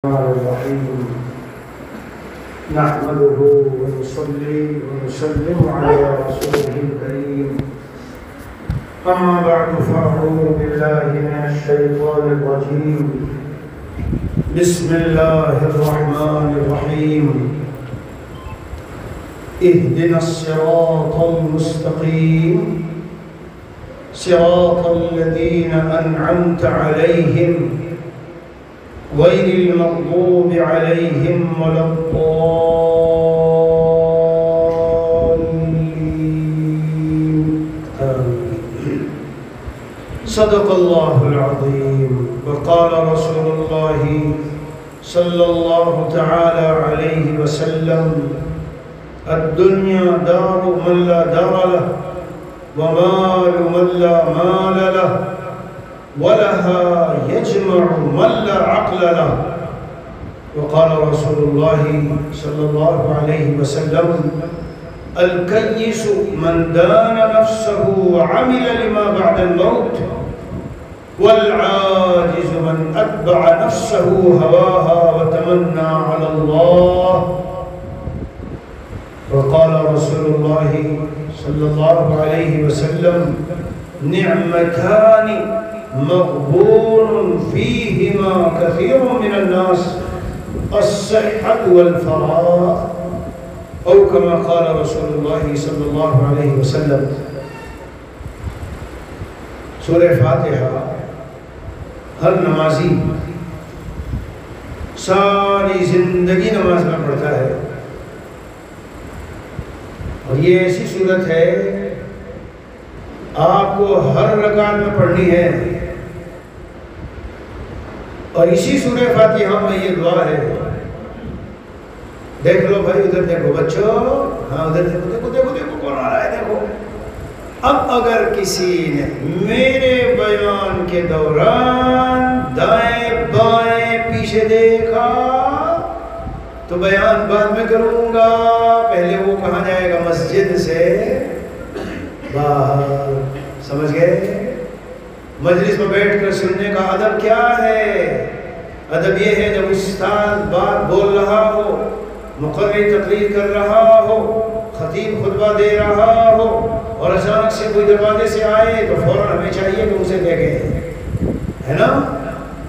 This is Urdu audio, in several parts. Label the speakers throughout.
Speaker 1: الرحيم نحمده ونصلي ونسلم على رسوله الكريم أما بعد فأعوذ بالله من الشيطان الرجيم بسم الله الرحمن الرحيم اهدنا الصراط المستقيم صراط الذين أنعمت عليهم غير المغضوب عليهم ولا الضالين آمين. صدق الله العظيم. وقال رسول الله صلى الله تعالى عليه وسلم الدنيا دار من لا دار له ومال من لا مال له ولها يجمع من لا عقل له. وقال رسول الله صلى الله عليه وسلم الكيس من دان نفسه وعمل لما بعد الموت والعاجز من أتبع نفسه هواها وتمنى على الله. وقال رسول الله صلى الله عليه وسلم نعمتان مغبون فيهما كثير من الناس الصحة والفراغ أو كما قال رسول الله صلى الله عليه وسلم. سورہ فاتحہ ہر نمازی ساری زندگی نماز میں پڑھتا ہے، اور یہ ایسی صورت ہے آپ کو ہر رکعت میں پڑھنی ہے، اور اسی سورہ فاتحہ میں یہ دعا ہے. دیکھ لو بھائی، ادھر دیکھو بچوں، ہاں ادھر دیکھو دیکھو دیکھو دیکھو کون آ رہا ہے دیکھو. اب اگر کسی نے میرے بیان کے دوران دائیں بائیں پیچھے دیکھا تو بیان بعد میں کروں گا، پہلے وہ کہاں جائے گا؟ مسجد سے باہر. سمجھ گئے؟ مجلس میں بیٹھ کر سننے کا ادب کیا ہے؟ ادب یہ ہے جب استاد بات بول رہا ہو، مقرر تقریر کر رہا ہو، خطیب خطبہ دے رہا ہو، اور اچانک سے کوئی دروازے سے آئے تو فوراً ہمیں چاہیے کہ اسے دیکھیں، ہے نا؟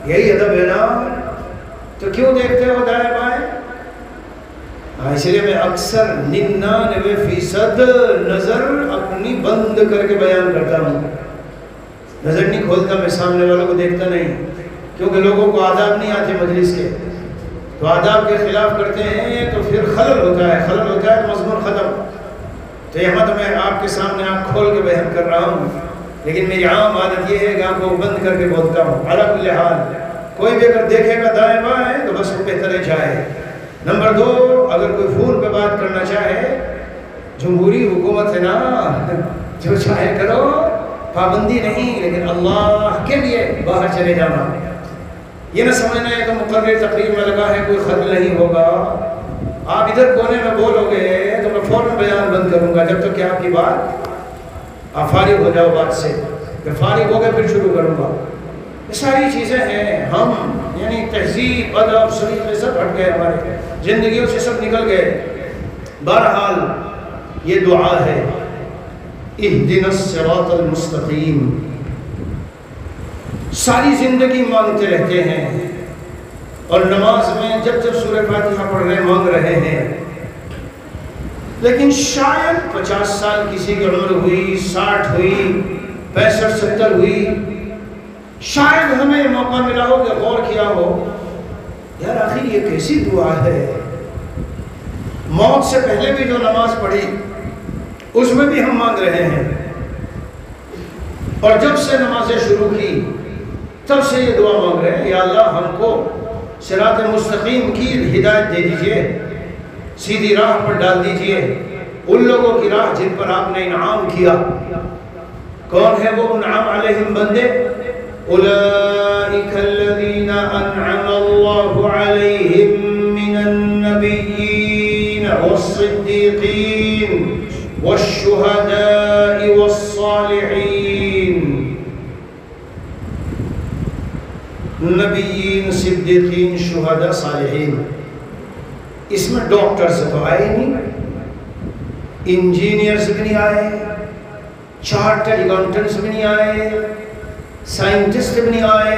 Speaker 1: یہی ادب ہے نا؟ تو کیوں دیکھتے ہو دائیں بائیں؟ اس لیے میں اکثر 99% نظر اپنی بند کر کے بیان کرتا ہوں. نظر نہیں کھولتا، میں سامنے والوں کو دیکھتا نہیں، کیونکہ لوگوں کو آداب نہیں آتے مجلس کے، تو آداب کے خلاف کرتے ہیں تو پھر خلل ہوتا ہے تو مضمون ختم. تو یہاں تو میں آپ کے سامنے آنکھ کھول کے بیان کر رہا ہوں، لیکن میری عام عادت یہ ہے کہ آنکھ کو بند کر کے بولتا ہوں. علی کل حال کوئی بھی اگر دیکھے گا دائیں بائیں تو بس وہ بہتر جائے. نمبر 2، اگر کوئی فون پہ بات کرنا چاہے، جمہوری حکومت ہے نا، جو چاہے کرو، پابندی نہیں، لیکن اللہ کے لیے باہر چلے جانا. یہ نہ سمجھنا ہے کہ مقرر تقریر میں لگا ہے کوئی خلل نہیں ہوگا. آپ ادھر کونے میں بولو گے تو میں فوراً بیان بند کروں گا، جب تک کہ آپ کی بات آپ فارغ ہو جاؤ بات سے. پھر فارغ ہو گئے پھر شروع کروں گا. یہ ساری چیزیں ہیں، ہم یعنی تہذیب ادب سلیقے سب ہٹ گئے، ہمارے زندگیوں سے سب نکل گئے. بہرحال یہ دعا ہے اہدنا الصراط المستقیم، ساری زندگی مانگتے رہتے ہیں، اور نماز میں جب جب سورہ فاتحہ پڑھ رہے مانگ رہے ہیں. لیکن شاید 50 سال کسی کی عمر ہوئی، 60 ہوئی، 65 70 ہوئی، شاید ہمیں موقع ملا ہو کہ غور کیا ہو یار آخر یہ کیسی دعا ہے. موت سے پہلے بھی جو نماز پڑھی اس میں بھی ہم مانگ رہے ہیں، اور جب سے نمازیں شروع کی تب سے یہ دعا مانگ رہے ہیں، یا اللہ ہم کو صراط مستقیم کی ہدایت دے دیجئے، سیدھی راہ پر ڈال دیجئے، ان لوگوں کی راہ جن پر آپ نے انعام کیا. کون ہے وہ انعام علیہم بندے؟ اولئک الذین انعم اللہ علیہم من النبیین والصدیقین والشہداء والصالحین. نبیین، صدیقین صدیقین، شہداء، صالحین. اس میں ڈاکٹرز تو آئے نہیں، انجینئرز بھی نہیں آئے، چارٹرڈ اکاؤنٹنٹس بھی نہیں آئے، سائنٹسٹ بھی نہیں آئے.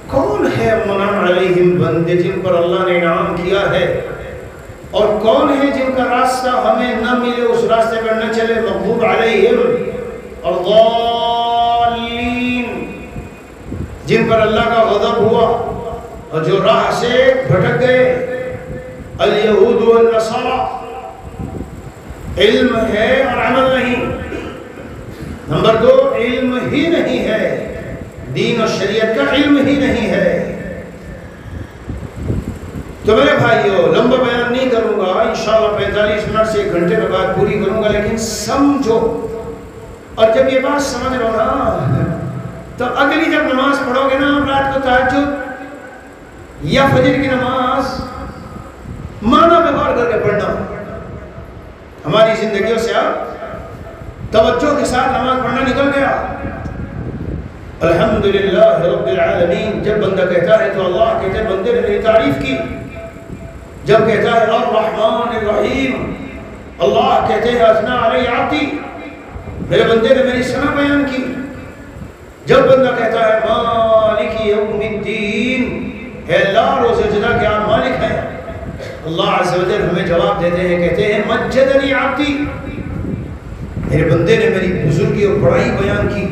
Speaker 1: کون ہے منعم علیہم بندے جن پر اللہ نے انعام کیا ہے، اور کون ہے جن کا راستہ ہمیں نہ ملے، اس راستے پر نہ چلے. مغضوب علیہم الضالین، جن پر اللہ کا غضب ہوا اور جو راہ سے بھٹک گئے. الیہود والنصارى، علم ہے اور عمل نہیں. نمبر 2، علم ہی نہیں ہے، دین اور شریعت کا علم ہی نہیں ہے. تو میرے بھائیو، لمبا بیان نہیں کروں گا، انشاءاللہ 45 منٹ سے 1 گھنٹے میں بات پوری کروں گا، لیکن سمجھو. اور جب یہ بات سمجھ لو نا، تو اگلی جب نماز پڑھو گے نا رات کو، تہجد یا فجر کی نماز، معنی میں غور کر کے پڑھنا. ہماری زندگیوں سے اب توجہ کے ساتھ نماز پڑھنا نکل گیا. الحمدللہ رب العالمین جب بندہ کہتا ہے تو اللہ کہتے ہیں بندے نے میری تعریف کی. جب کہتا ہے الرحمن الرحیم، اللہ کہتے ہیں اثنا علی عبدی، میرے بندے نے میری ثنا بیان کی. جب بندہ کہتا ہے مالک یوم الدین، اے اللہ روز جزا کے آپ مالک ہیں، اللہ عز و جل ہمیں جواب دیتے ہیں، کہتے ہیں مجدنی عبدی، میرے بندے نے میری بزرگی اور بڑائی بیان کی.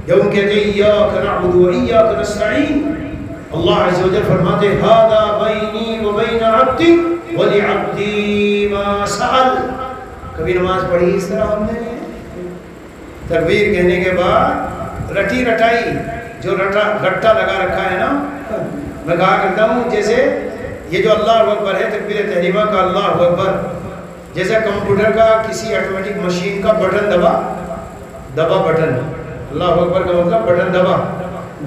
Speaker 1: جب ہم کہتے ہیں ایاک نعبد و ایاک نستعین، اللہ عز و جل فرماتے ھذا بینی و بین عبدی ولعبدی ما سأل. کبھی نماز پڑھی اس طرح ہم نے؟ تکبیر کہنے کے بعد رٹی رٹائی جو رٹا لگا رکھا ہے نا، میں کہا کرتا ہوں جیسے یہ جو اللہ اکبر ہے، تکبیر تحریمہ کا اللہ اکبر، جیسے کمپیوٹر کا کسی آٹومیٹک مشین کا بٹن دبا بٹن، اللہ اکبر کا مطلب بٹن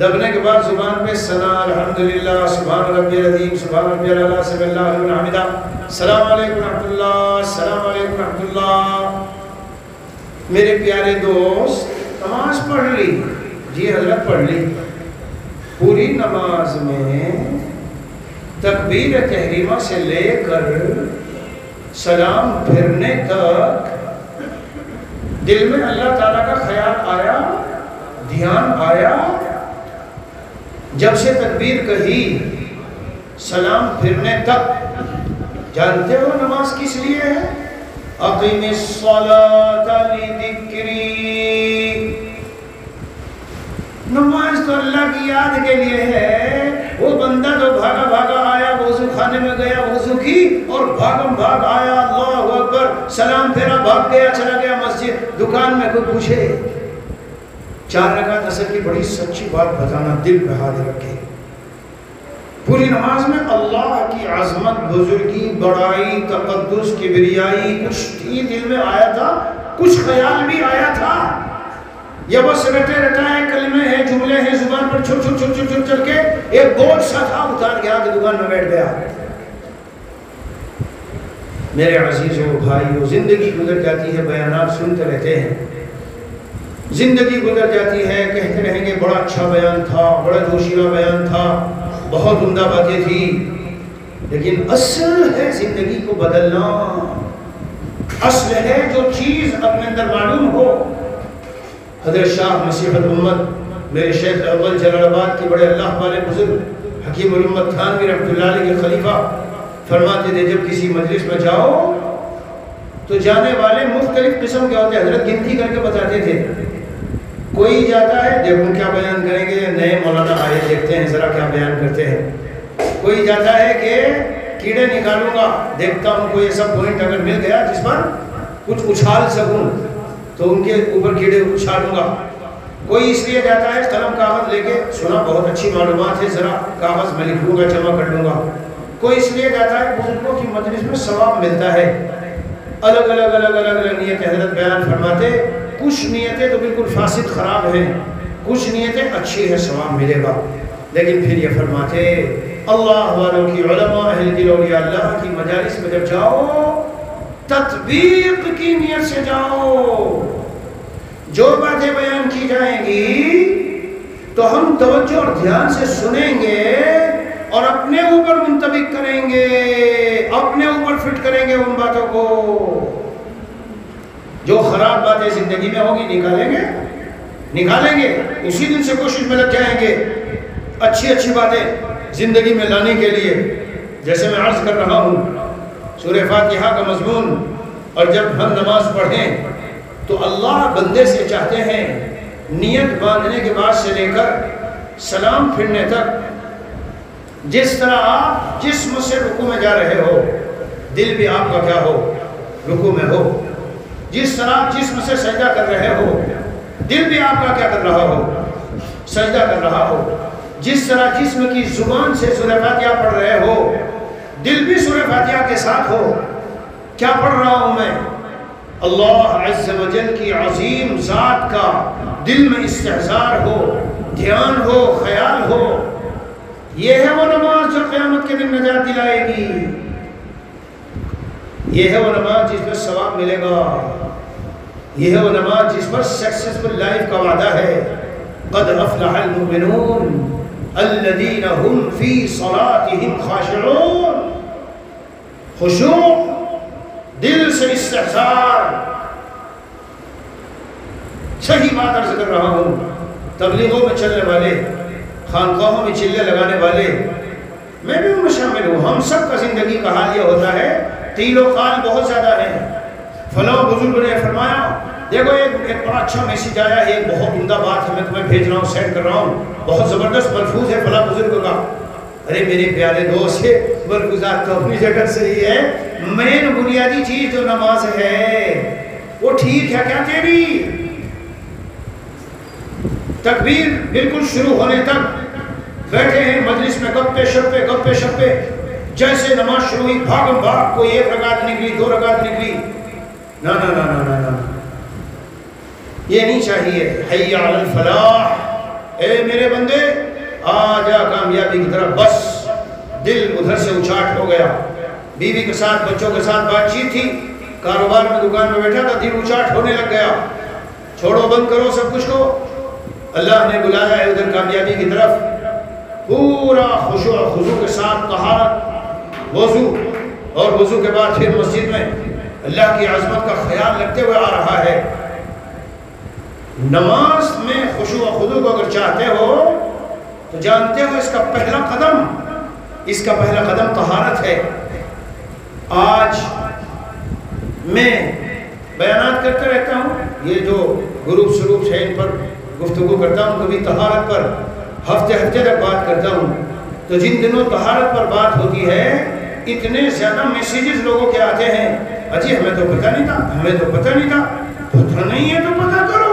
Speaker 1: دبنے کے بعد زبان پہ ثنا، الحمدللہ، سبحان ربی العظیم، سبحان ربی الاعلیٰ، سبح اللہ لمن حمدہ، السلام علیکم رحمۃ اللہ، السلام علیکم رحمۃ اللہ. میرے پیارے دوست، نماز پڑھ لی؟ جی حضرت پڑھ لی. پوری نماز میں تکبیر تحریمہ سے لے کر سلام پھرنے تک دل میں اللہ تعالیٰ کا خیال آیا، دھیان آیا؟ جب سے تکبیر کہی سلام پھرنے تک، جانتے ہو نماز کس لیے ہے؟ اقیم الصلاۃ لذکری، نماز تو اللہ کی یاد کے لیے ہے. وہ بندہ جو بھاگا بھاگا آیا، وضو خانے میں گیا، وضو کی اور بھاگم بھاگ آیا، اللہ اکبر، سلام پھیرا، بھاگ گیا، چلا گیا مسجد، دکان میں کوئی پوچھے 4 رکعت عصر کی بڑی سچی بات بتانا، دل پہ ہاتھ رکھے. پوری نماز میں اللہ کی عظمت، بزرگی، بڑائی، تقدس، کبریائی کچھ ہی دل میں آیا تھا، کچھ خیال بھی آیا تھا، یا بس رٹے رٹائے کلمے ہیں، جملے ہیں، زبان پر چھپ چھپ چھپ چھپ چل کے ایک بوجھ سا تھا، اتار کے آ کے دکان میں بیٹھ گیا. میرے عزیزوں بھائیوں، زندگی گزر جاتی ہے، بیانات سنتے رہتے ہیں، زندگی گزر جاتی ہے، کہتے رہیں گے بڑا اچھا بیان تھا، بڑا جوشیلا بیان تھا، بہت عمدہ باتیں تھی، لیکن اصل ہے زندگی کو بدلنا. اصل ہے جو چیز اپنے اندر معلوم ہو. حضرت شاہ مسیح الامت، میرے شیخ اول جلال آباد کے بڑے اللہ والے بزرگ حکیم الامت تھانوی رحمۃ اللہ علیہ کے خلیفہ فرماتے تھے جب کسی مجلس میں جاؤ تو جانے والے مختلف قسم کے ہوتے ہیں. حضرت گنتی کر کے بتاتے تھے. کوئی جاتا ہے، دیکھوں کیا بیان کریں گے، نئے مولانا آئے، دیکھتے ہیں ذرا کیا بیان کرتے ہیں. کوئی جاتا ہے کہ کیڑے نکالوں گا، دیکھتا ہوں کوئی ایسا پوائنٹ اگر مل گیا جس پر کچھ اچھال سکوں تو ان کے اوپر کیڑے اچھالوں گا. کوئی اس لیے جاتا ہے قلم کاغذ لے کے، سنا بہت اچھی معلومات ہے، ذرا کاغذ میں لکھ لوں گا، جمع کر لوں گا. کوئی اس لیے جاتا ہے بزرگوں کی مجلس میں ثواب ملتا ہے. الگ الگ الگ الگ الگ نیت حضرت بیان فرماتے. کچھ نیتیں تو بالکل فاسد خراب ہیں، کچھ نیتیں اچھی ہیں، ثواب ملے گا. لیکن پھر یہ فرماتے اللہ والوں کی، علماء اہل دل اولیاء اللہ کی مجالس میں جب جاؤ تطبیق کی نیت سے جاؤ. جو باتیں بیان کی جائیں گی تو ہم توجہ اور دھیان سے سنیں گے اور اپنے اوپر منطبق کریں گے، اپنے اوپر فٹ کریں گے ان باتوں کو۔ جو خراب باتیں زندگی میں ہوگی نکالیں گے، اسی دن سے کوشش میں لگ جائیں گے اچھی اچھی باتیں زندگی میں لانے کے لیے۔ جیسے میں عرض کر رہا ہوں سورہ فاتحہ کا مضمون، اور جب ہم نماز پڑھیں تو اللہ بندے سے چاہتے ہیں نیت باندھنے کے بعد سے لے کر سلام پھرنے تک، جس طرح آپ جسم سے رکوع میں جا رہے ہو دل بھی آپ کا کیا ہو، رکوع میں ہو۔ جس طرح آپ جسم سے سجدہ کر رہے ہو دل بھی آپ کا کیا کر رہا ہو، سجدہ کر رہا ہو۔ جس طرح جسم کی زبان سے سورہ فاتحہ پڑھ رہے ہو دل بھی سورہ فاتحہ کے ساتھ ہو۔ کیا پڑھ رہا ہوں میں؟ اللہ عز و جل کی عظیم ذات کا دل میں استحضار ہو، دھیان ہو، خیال ہو۔ یہ ہے وہ نماز جو قیامت کے دن نجات دلائے گی، یہ ہے وہ نماز جس پر ثواب ملے گا، یہ ہے وہ نماز جس پر سکسیسفل لائف کا وعدہ ہے۔ قد افلح المؤمنون الذین هم فی صلاتهم خاشعون۔ خشوع، دل سے استحضار۔ صحیح بات عرض کر رہا ہوں، تبلیغوں میں چلنے والے، خانقاہوں میں چلے لگانے والے، میں بھی ان میں شامل ہوں۔ ہم سب کا زندگی کا حال یہ ہوتا ہے، تیل و قال بہت زیادہ ہے۔ فلاں بزرگ نے فرمایا، دیکھو ایک بڑا اچھا میسیج آیا ہے، ایک بہت عمدہ بات ہے، میں تمہیں بھیج رہا ہوں، سینڈ کر رہا ہوں، بہت زبردست ملفوظ ہے فلاں بزرگ کا۔ ارے میرے پیارے دوست، ملفوظات تو اپنی جگہ صحیح ہے، مین بنیادی چیز جو نماز ہے وہ ٹھیک ہے کیا تیری؟ تکبیر بالکل شروع ہونے تک بیٹھے ہیں مجلس میں، گپے شپے، جیسے نماز شروع ہوئی بھاگم بھاگ، کوئی 1 رکعت نکلی، 2 رکعت نکلی۔ نا نا نا نا نا نا، یہ نہیں چاہیے۔ حی علی الفلاح، اے میرے بندے آ جا کامیابی کی طرف۔ بس دل ادھر سے اچاٹ ہو گیا، بیوی کے ساتھ بچوں کے ساتھ بات چیت تھی، کاروبار میں دکان میں بیٹھا تھا، دل اچاٹ ہونے لگ گیا۔ چھوڑو، بند کرو سب کچھ کو، اللہ نے بلایا ہے ادھر کامیابی کی طرف۔ پورا خشوع و خضوع کے ساتھ طہارت، وضو، اور وضو کے بعد پھر مسجد میں اللہ کی عظمت کا خیال رکھتے ہوئے آ رہا ہے۔ نماز میں خشوع و خضوع کو اگر چاہتے ہو تو جانتے ہو اس کا پہلا قدم طہارت ہے۔ آج میں بیانات کرتے رہتا ہوں، یہ جو گروپس ہیں ان پر گفتگو کرتا ہوں، کبھی طہارت پر ہفتے تک بات کرتا ہوں، تو جن دنوں طہارت پر بات ہوتی ہے اتنے زیادہ میسیجز لوگوں کے آتے ہیں، اجی ہمیں تو پتہ نہیں تھا، پتہ نہیں ہے تو پتہ کرو۔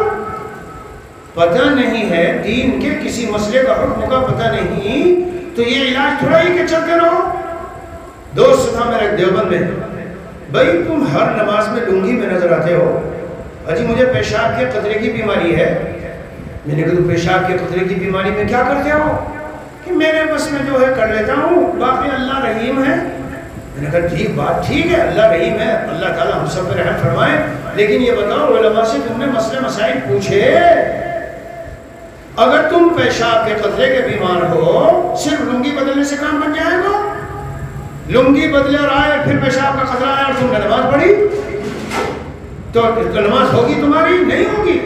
Speaker 1: پتہ نہیں ہے دین کے کسی مسئلے کا حکم کا پتہ نہیں تو یہ علاج تھوڑا ہی کہ چلتے رہو۔ دوست تھا میرے دیوبند میں، بھائی تم ہر نماز میں لنگی میں نظر آتے ہو، اجی مجھے پیشاب کے قطرے کی بیماری ہے۔ میں نے کہا تو پیشاب کے قطرے کی بیماری میں کیا کرتے ہو؟ کہ میرے بس میں جو ہے کر لیتا ہوں، باقی اللہ رحیم ہے۔ میں نے کہا ٹھیک بات ٹھیک ہے، اللہ رحیم ہے، اللہ تعالیٰ ہم سب پر رحم فرمائے، لیکن یہ بتاؤ علماء سے تم نے مسئلے مسائل پوچھے؟ اگر تم پیشاب کے قطرے کے بیمار ہو صرف لنگی بدلنے سے کام بن جائے گا؟ لنگی بدلے اور آئے پھر پیشاب کا خطرہ آیا اور تم نے نماز پڑھی تو نماز ہوگی تمہاری؟ نہیں ہوگی۔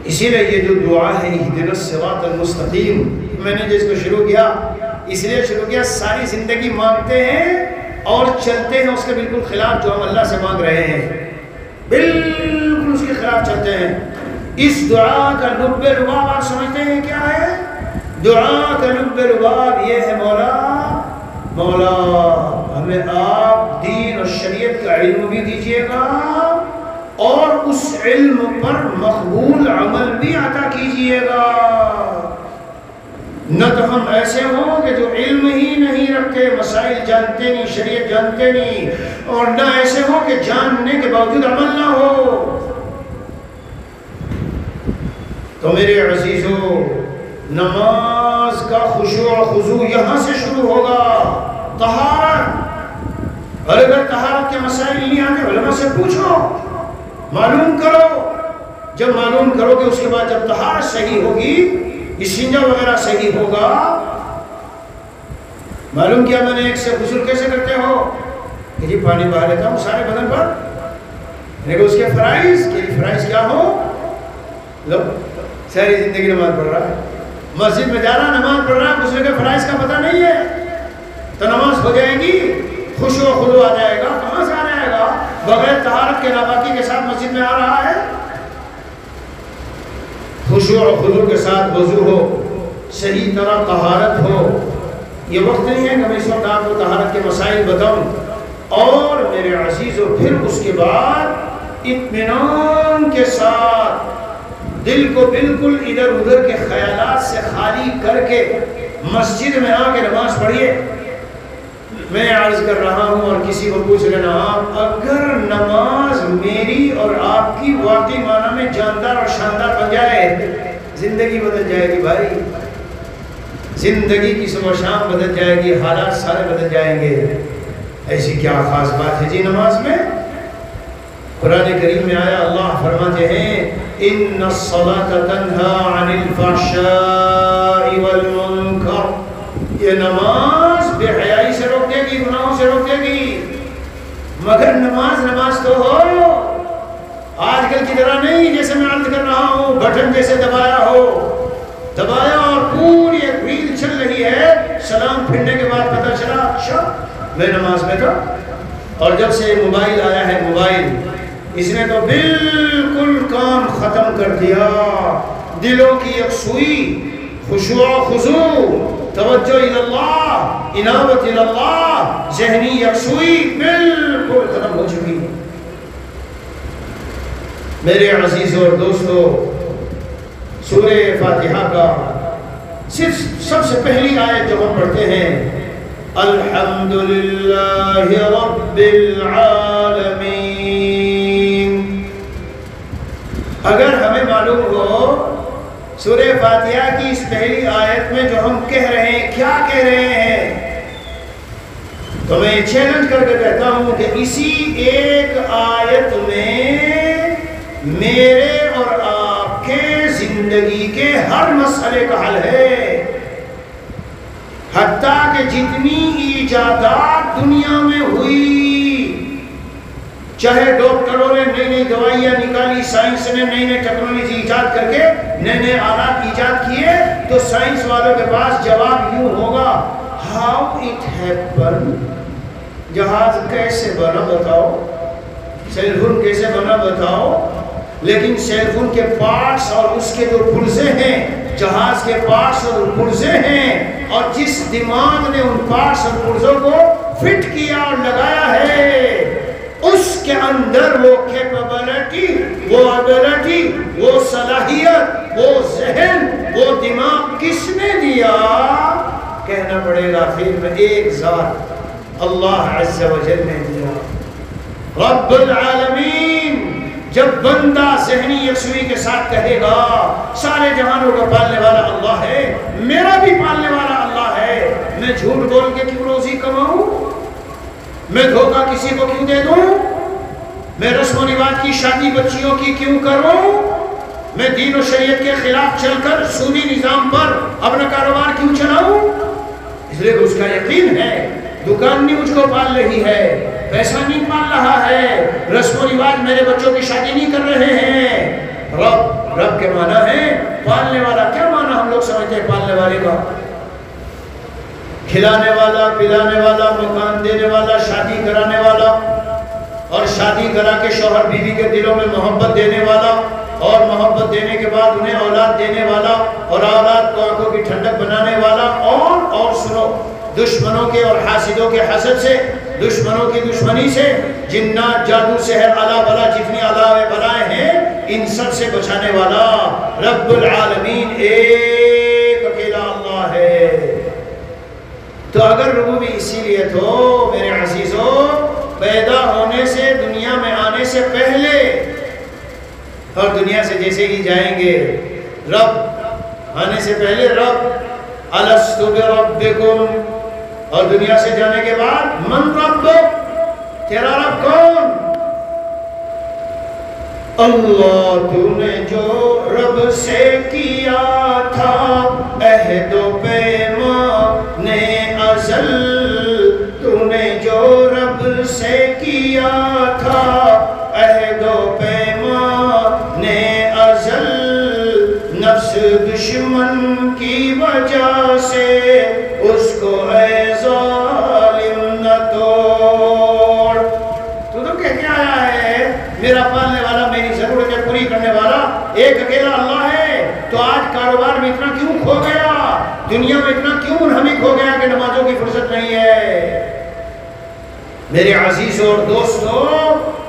Speaker 1: اسی لیے یہ جو دعا ہے اہدنا الصراط المستقیم، میں نے جس کو شروع کیا اس لیے شروع کیا، ساری زندگی مانگتے ہیں اور چلتے ہیں اس کے بالکل خلاف جو ہم اللہ سے مانگ رہے ہیں، بالکل اس کے خلاف چلتے ہیں۔ اس دعا کا لب لباب آپ سمجھتے ہیں کیا ہے؟ دعا کا لب لباب یہ ہے، مولا ہمیں آپ دین اور شریعت کا علم بھی دیجیے گا اور اس علم پر مقبول عمل بھی عطا کیجیے گا۔ نہ تو ہم ایسے ہوں کہ جو علم ہی نہیں رکھتے، مسائل جانتے نہیں، شریعت جانتے نہیں، اور نہ ایسے ہوں کہ جاننے کے باوجود عمل نہ ہو۔ تو میرے عزیزو، نماز کا خشوع و خضوع یہاں سے شروع ہوگا، طہارت۔ اور اگر طہارت کے مسائل نہیں آتے علماء سے پوچھو، معلوم کرو، جب معلوم کرو کہ اس کے بعد جب طہارت صحیح ہوگی، استنجا وغیرہ صحیح ہوگا، معلوم کیا میں نے ایک سے غسل کیسے کرتے ہو کہ جی پانی بہا لیتا ہوں سارے بدن پر، لیکن اس کے فرائض کیا ہو؟ لو ساری زندگی نماز پڑھ رہا ہے، مسجد میں جا رہا نماز پڑھ رہا ہے، غسل کے فرائض کا پتہ نہیں ہے، تو نماز ہو جائے گی، خشوع و خضوع آ جائے گا، کہاں سے آ جائے گا؟ بغیر طہارت کے ناپاکی کے ساتھ مسجد میں آ رہا ہے۔ خشوع و خضوع کے ساتھ وضو ہو، صحیح طرح طہارت ہو۔ یہ وقت نہیں ہے کہ میں اس وقت آپ کو طہارت کے مسائل بتاؤں، اور میرے عزیزو پھر اس کے بعد اطمینان کے ساتھ دل کو بالکل ادھر ادھر کے خیالات سے خالی کر کے مسجد میں آ کے نماز پڑھیے۔ میں عرض کر رہا ہوں اور کسی کو پوچھ لینا آپ، اگر نماز میری اور آپ کی واقعی معنی میں جاندار اور شاندار بن جائے، زندگی بدل جائے گی بھائی، زندگی کی صبح شام بدل جائے گی، حالات سارے بدل جائیں گے۔ ایسی کیا خاص بات ہے جی نماز میں؟ قرآن کریم میں آیا، اللہ فرماتے ہیں ان الصلاة تنہی عن الفحشاء والمنکر، یہ نماز بے حیائی سے روک دے گی، گناہوں سے روک دے گی۔ مگر نماز تو ہو، آج کل کی طرح نہیں جیسے میں عرض کر رہا ہوں بٹن جیسے دبایا اور پوری ایک ریل چل رہی ہے، سلام پھرنے کے بعد پتہ چلا اچھا میں نماز میں تھا۔ اور جب سے موبائل آیا ہے، موبائل اس نے تو بالکل کام ختم کر دیا، دلوں کی یکسوئی، خشوع و خضوع، توجہ اللہ، انابت اللہ، ذہنی یکسوئی بالکل ختم ہو چکی۔ میرے عزیزوں اور دوستوں، سورہ فاتحہ کا صرف سب سے پہلی آیت جو ہم پڑھتے ہیں، الحمدللہ رب العالمین، اگر ہمیں معلوم ہو سورہ فاتحہ کی اس پہلی آیت میں جو ہم کہہ رہے ہیں کیا کہہ رہے ہیں، تو میں چیلنج کر کے کہتا ہوں کہ اسی ایک آیت میں میرے اور آپ کے زندگی کے ہر مسئلے کا حل ہے، حتیٰ کہ جتنی ایجادات دنیا میں ہوئی، چاہے ڈاکٹروں نے نئی نئی دوائیاں نکالی، سائنس نے نئی نئی ٹیکنالوجی ایجاد کر کے نئے نئے آلات ایجاد کیے، تو سائنس والوں کے پاس جواب یوں ہوگا، ہاؤ اٹ ہیپن، جہاز کیسے بنا بتاؤ، سیل فون کیسے بنا بتاؤ۔ لیکن سیل فون کے پارٹس اور اس کے جو پرزے ہیں، جہاز کے پارٹس اور پرزے ہیں، اور جس دماغ نے ان پارٹس اور پرزوں کو فٹ کیا اور لگایا ہے، اس کے اندر وہ کیپیبلٹی، وہ ایبلٹی، وہ صلاحیت، وہ ذہن، وہ دماغ کس نے دیا؟ کہنا پڑے گا آخر میں ایک ذات، اللہ عز و جل نے دیا، رب العالمین۔ جب بندہ ذہنی یکسوئی کے ساتھ کہے گا سارے جہانوں کا پالنے والا اللہ ہے، میرا بھی پالنے والا اللہ ہے، میں جھوٹ بول کے کیوں روزی کماؤں، میں دھوکہ کسی کو کیوں دے دوں، میں رسم و رواج کی شادی بچیوں کی کیوں کروں، میں دین و شریعت کے خلاف چل کر سودی نظام پر اپنا کاروبار کیوں چلاؤں؟ اس لیے اس کا یقین ہے دکان نہیں مجھ کو پال رہی ہے، پیسہ نہیں پال رہا ہے، رسم و رواج میرے بچوں کی شادی نہیں کر رہے ہیں۔ رب کے معنی ہے پالنے والا۔ کیا معنی ہم لوگ سمجھتے ہیں پالنے والے کا؟ کھلانے والا، پلانے والا، مکان دینے والا، شادی کرانے والا، اور شادی کرا کے شوہر بیوی کے دلوں میں محبت دینے والا، اور محبت دینے کے بعد انہیں اولاد دینے والا، اور اولاد کو آنکھوں کی ٹھنڈک بنانے والا، اور سنو، دشمنوں کے اور حاسدوں کے حسد سے، دشمنوں کی دشمنی سے، جنات، جادو، سحر، الا بلا، جتنی الا و بلائیں ہیں، ان سب سے بچانے والا رب العالمین ایک اکیلا اللہ ہے۔ تو اگر ربوبی اسی لیے تو میرے عزیزوں، پیدا ہونے سے، دنیا میں آنے سے پہلے اور دنیا سے جیسے ہی جائیں گے، رب آنے سے پہلے رب، الست بربکم، اور دنیا سے جانے کے بعد من ربک، تیرا رب کون؟ اللہ تو نے جو رب سے کیا تھا عہد و پیمان ازل، تو نے جو رب سے کیا تھا عہد و پیمان ازل، نفس دشمن کی وجہ سے اس کو اے ظالم نہ توڑ۔ تو کہہ کے آیا ہے میرا پالنے والا، میری ضرورتیں پوری کرنے والا ایک اکیلا اللہ ہے۔ تو آج کاروبار میں اتنا کیوں کھو گیا، دنیا میں اتنا کیوں منہمک ہو گیا کہ نمازوں کی فرصت نہیں ہے؟ میرے عزیزوں اور دوستوں،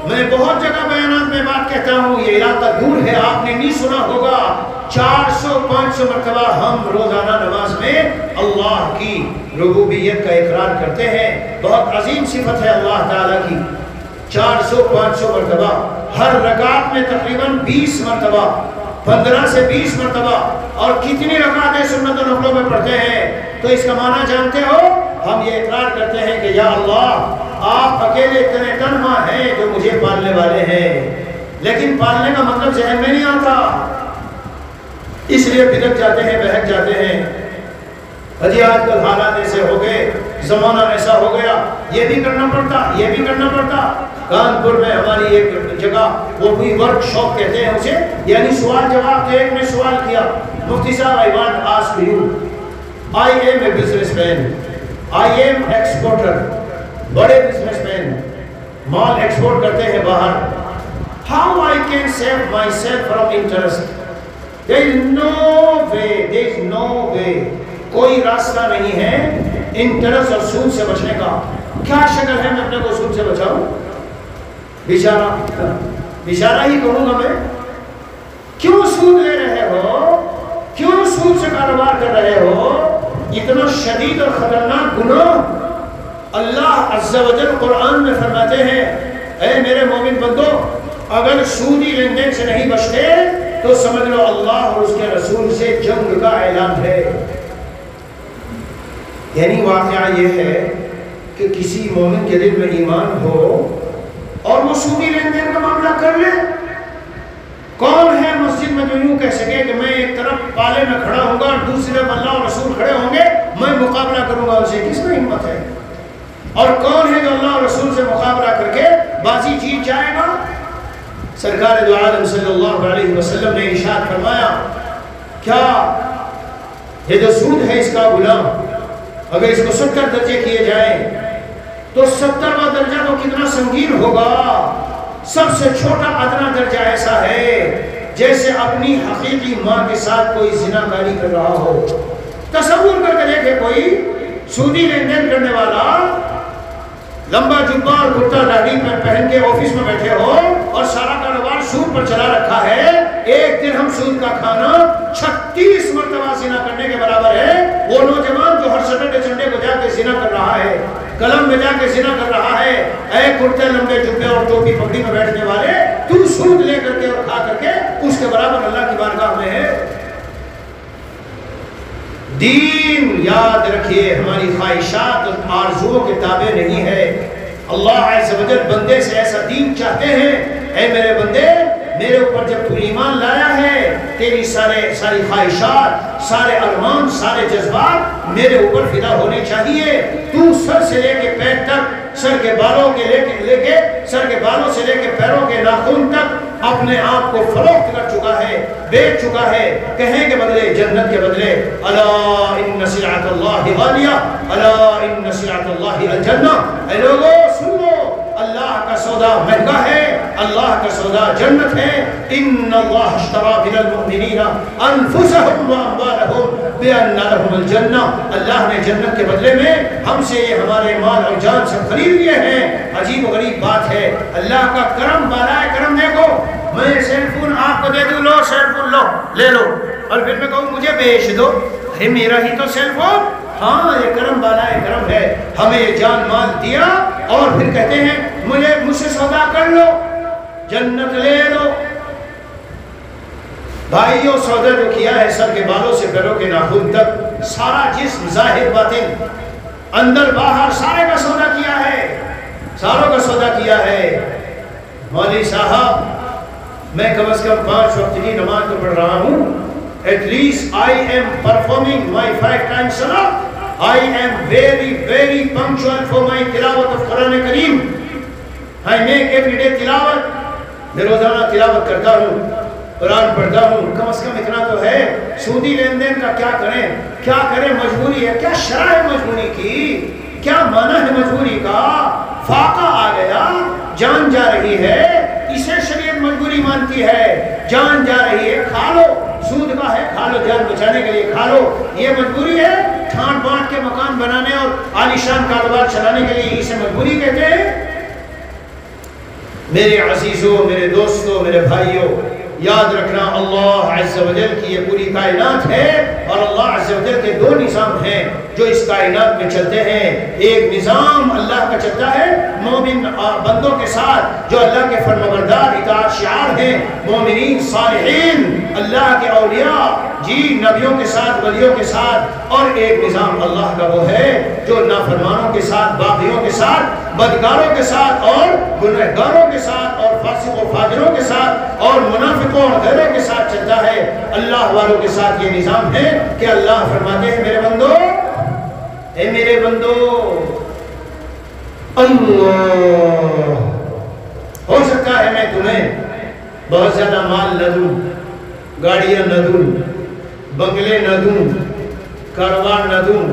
Speaker 1: میں بہت جگہ بیانات میں بات کہتا ہوں، یہ علاقہ دور ہے، آپ نے نہیں سنا ہوگا، 400-500 مرتبہ ہم روزانہ نماز میں اللہ کی ربوبیت کا اقرار کرتے ہیں۔ بہت عظیم صفت ہے اللہ تعالیٰ کی، 400-500 مرتبہ، ہر رکعت میں تقریباً 20 مرتبہ، 15 سے 20 مرتبہ، اور کتنی رکعتیں سنت و نفلوں میں پڑھتے ہیں۔ تو اس کا معنی جانتے ہو؟ ہم یہ اقرار کرتے ہیں کہ یا اللہ، آپ اکیلے اتنے تنہا ہیں جو مجھے پالنے والے ہیں، لیکن پالنے کا مطلب ذہن میں نہیں آتا، اس لیے بھٹک جاتے ہیں، بہک جاتے ہیں۔ حجی آج کل حالات ایسے ہو گئے، زمانہ ایسا ہو گیا، یہ بھی کرنا پڑتا، یہ بھی کرنا پڑتا۔ کانپور میں ہماری ایک جگہ، وہ بھی ورک شاپ کہتے ہیں اسے، یعنی سوال جواب، تو ایک نے سوال کیا، مفتی صاحب I want to ask you, I am a businessman, I am exporter، بڑے بزنس مین، مال ایکسپورٹ کرتے ہیں باہر، how I can save myself from interest؟ there is no way، کوئی راستہ نہیں ہے انٹرسٹ اور سود سے بچنے کا۔ کیا شکل ہے میں اپنے کو سود سے بچاؤں؟ بیچارہ ہی کہوں گا میں۔ کیوں سود لے رہے ہو؟ کیوں سود سے کاروبار کر رہے ہو؟ اتنا شدید اور خطرناک گناہ اللہ عز و جل قرآن میں فرماتے ہیں، اے میرے مومن بندو، اگر سودی لین دین سے نہیں بچتے تو سمجھ لو اللہ اور اس کے رسول سے جنگ کا اعلان ہے۔ یعنی واقعہ یہ ہے کہ کسی مومن کے دل میں ایمان ہو اور وہ سودی لین دین کا معاملہ کر لے۔ کون ہے مسجد میں جو یوں کہہ سکے کہ میں ایک طرف پالے میں کھڑا ہوں گا اور دوسرے اللہ اور رسول کھڑے ہوں گے، میں مقابلہ کروں گا اسے؟ کس میں ہمت ہے؟ اور کون ہے جو اللہ اور رسول سے مقابلہ کر کے بازی جیت جائے گا؟ سرکار دو عالم صلی اللہ علیہ وسلم نے ارشاد فرمایا، کیا یہ جو سود ہے اس کا غلام، اگر اس کو 70 درجے کیے جائیں تو 70واں درجہ تو کتنا سنگین ہوگا۔ سب سے چھوٹا ادنا درجہ ایسا ہے جیسے اپنی حقیقی ماں کے ساتھ کوئی زنا کاری کر رہا ہو۔ تصور کر کے دیکھے کوئی سودی لین دین کرنے والا لمبا جبہ اور کرتا داڑھی میں پہن کے آفس میں بیٹھے ہو اور سارا کاروبار سود پر چلا رکھا ہے، ایک دن ہم سود کا کھانا 36 مرتبہ زنا کرنے کے برابر ہے۔ وہ نوجوان جو ہر سٹرڈے سنڈے کو جا کے زنا کر رہا ہے، کلم میں جا کے زنا کر رہا ہے، اے کرتے لمبے جبے اور ٹوپی پگڑی میں بیٹھنے والے، تو سود لے کر کے اور کھا کر کے اس کے برابر اللہ کی بارگاہ میں ہے۔ دین یاد رکھیے ہماری خواہشات اور آرزوؤں کے تابع نہیں ہے۔ اللہ عز و جل بندے سے ایسا دین چاہتے ہیں، اے میرے بندے، میرے اوپر جب تو ایمان لایا ہے، تیری ساری خواہشات، سارے ارمان، سارے جذبات میرے اوپر فدا ہونے چاہیے۔ تو سر سے لے کے پیر تک، سر کے بالوں سے لے کے پیروں کے ناخن تک اپنے آپ کو فروخت کر چکا ہے، بیچ چکا ہے، کہیں کے بدلے جنت کے بدلے الا ان سلعۃ اللہ غالیہ، الا ان سلعۃ اللہ الجنہ۔ اے لوگو سن لو، اللہ کا سودا مہنگا ہے، اللہ کا سودا جنت ہے۔ ان اللہ اشتری من المؤمنین انفسهم واموالهم بان لهم الجنہ۔ اللہ نے جنت کے بدلے میں ہم سے یہ ہمارے مال اور جان سب خرید لیے ہیں۔ عجیب و غریب بات ہے، اللہ کا کرم، بالائے کرم دیکھو، میں سیل فون آپ کو دے دوں، لو سیل فون لو، لے لو، اور پھر میں کہوں مجھے بیچ دو، ارے میرا ہی تو سیل فون۔ ہاں یہ کرم بالائے کرم ہے، ہمیں یہ جان مال دیا اور پھر کہتے ہیں مجھ سے سودا کر لو، جنت لے لو۔ بھائیو سودا جو کیا ہے سر کے بالوں سے پیروں کے ناخن تک، سارا جسم ظاہر باطن اندر باہر سارے کا سودا کیا ہے، ساروں کا سودا کیا ہے۔ مولوی صاحب میں کم از کم 5 وقت کی نماز تو پڑھ رہا ہوں. At least I am performing my 5 times salah. I am very, very punctual for my tilawat of Quran Kareem. I make every day tilawat. میں روزانہ تلاوت کرتا ہوں, قرآن پڑھتا ہوں. کم از کم اتنا تو ہے. سودی لین دین کا کیا کریں, مجبوری ہے. کیا شرح ہے مجبوری کی, کیا معنی ہے مجبوری کا؟ فاقہ آ گیا, جان جا رہی ہے, اسے شریعت مجبوری مانتی ہے. جان جا رہی ہے, کھا لو, سود کا ہے کھا لو, جان بچانے کے لیے کھا لو, یہ مجبوری ہے. ٹھانٹ بانٹ کے مکان بنانے اور عالیشان کاروبار چلانے کے لیے اسے مجبوری کہتے ہیں. میرے عزیزوں, میرے دوستوں, میرے بھائیوں, یاد رکھنا اللہ عز و جل کی یہ پوری کائنات ہے, اور اللہ عز و جل کے 2 نظام ہیں جو اس کائنات میں چلتے ہیں. ایک نظام اللہ کا چلتا ہے مومن بندوں کے ساتھ جو اللہ کے فرمانبردار اطاعت شعار ہیں, مومنین صالحین, اللہ کے اولیاء, جی نبیوں کے ساتھ, ولیوں کے ساتھ. اور ایک نظام اللہ کا وہ ہے جو نافرمانوں کے ساتھ, باغیوں کے ساتھ, بدکاروں کے ساتھ, اور گنہگاروں کے ساتھ, اور فاسق و فاجروں کے ساتھ, اور منافقوں اور غیروں کے ساتھ چلتا ہے. اللہ والوں کے ساتھ یہ نظام ہے کہ اللہ فرماتے ہیں میرے بندو, اے میرے بندو, اللہ, ہو سکتا ہے میں تمہیں بہت زیادہ مال نہ دوں, گاڑیاں نہ دوں, بنگلے نہ دوں, کاروبار نہ دوں,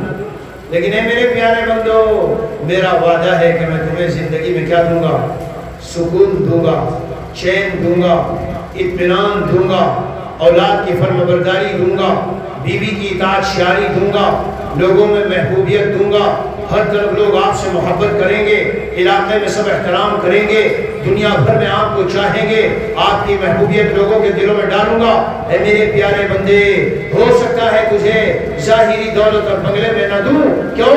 Speaker 1: لیکن اے میرے پیارے بندو, میرا وعدہ ہے کہ میں تمہیں زندگی میں کیا دوں گا؟ سکون دوں گا, چین دوں گا, اطمینان دوں گا, اولاد کی فرمانبرداری دوں گا, بیوی کی اطاعت شعاری دوں گا, لوگوں میں محبوبیت دوں گا, ہر طرف لوگ آپ سے محبت کریں گے, علاقے میں سب احترام کریں گے, دنیا بھر میں آپ کو چاہیں گے, آپ کی محبوبیت لوگوں کے دلوں میں ڈالوں گا. اے میرے پیارے بندے, ہو سکتا ہے تجھے ظاہری دولت اور بنگلے میں نہ دوں, کیوں؟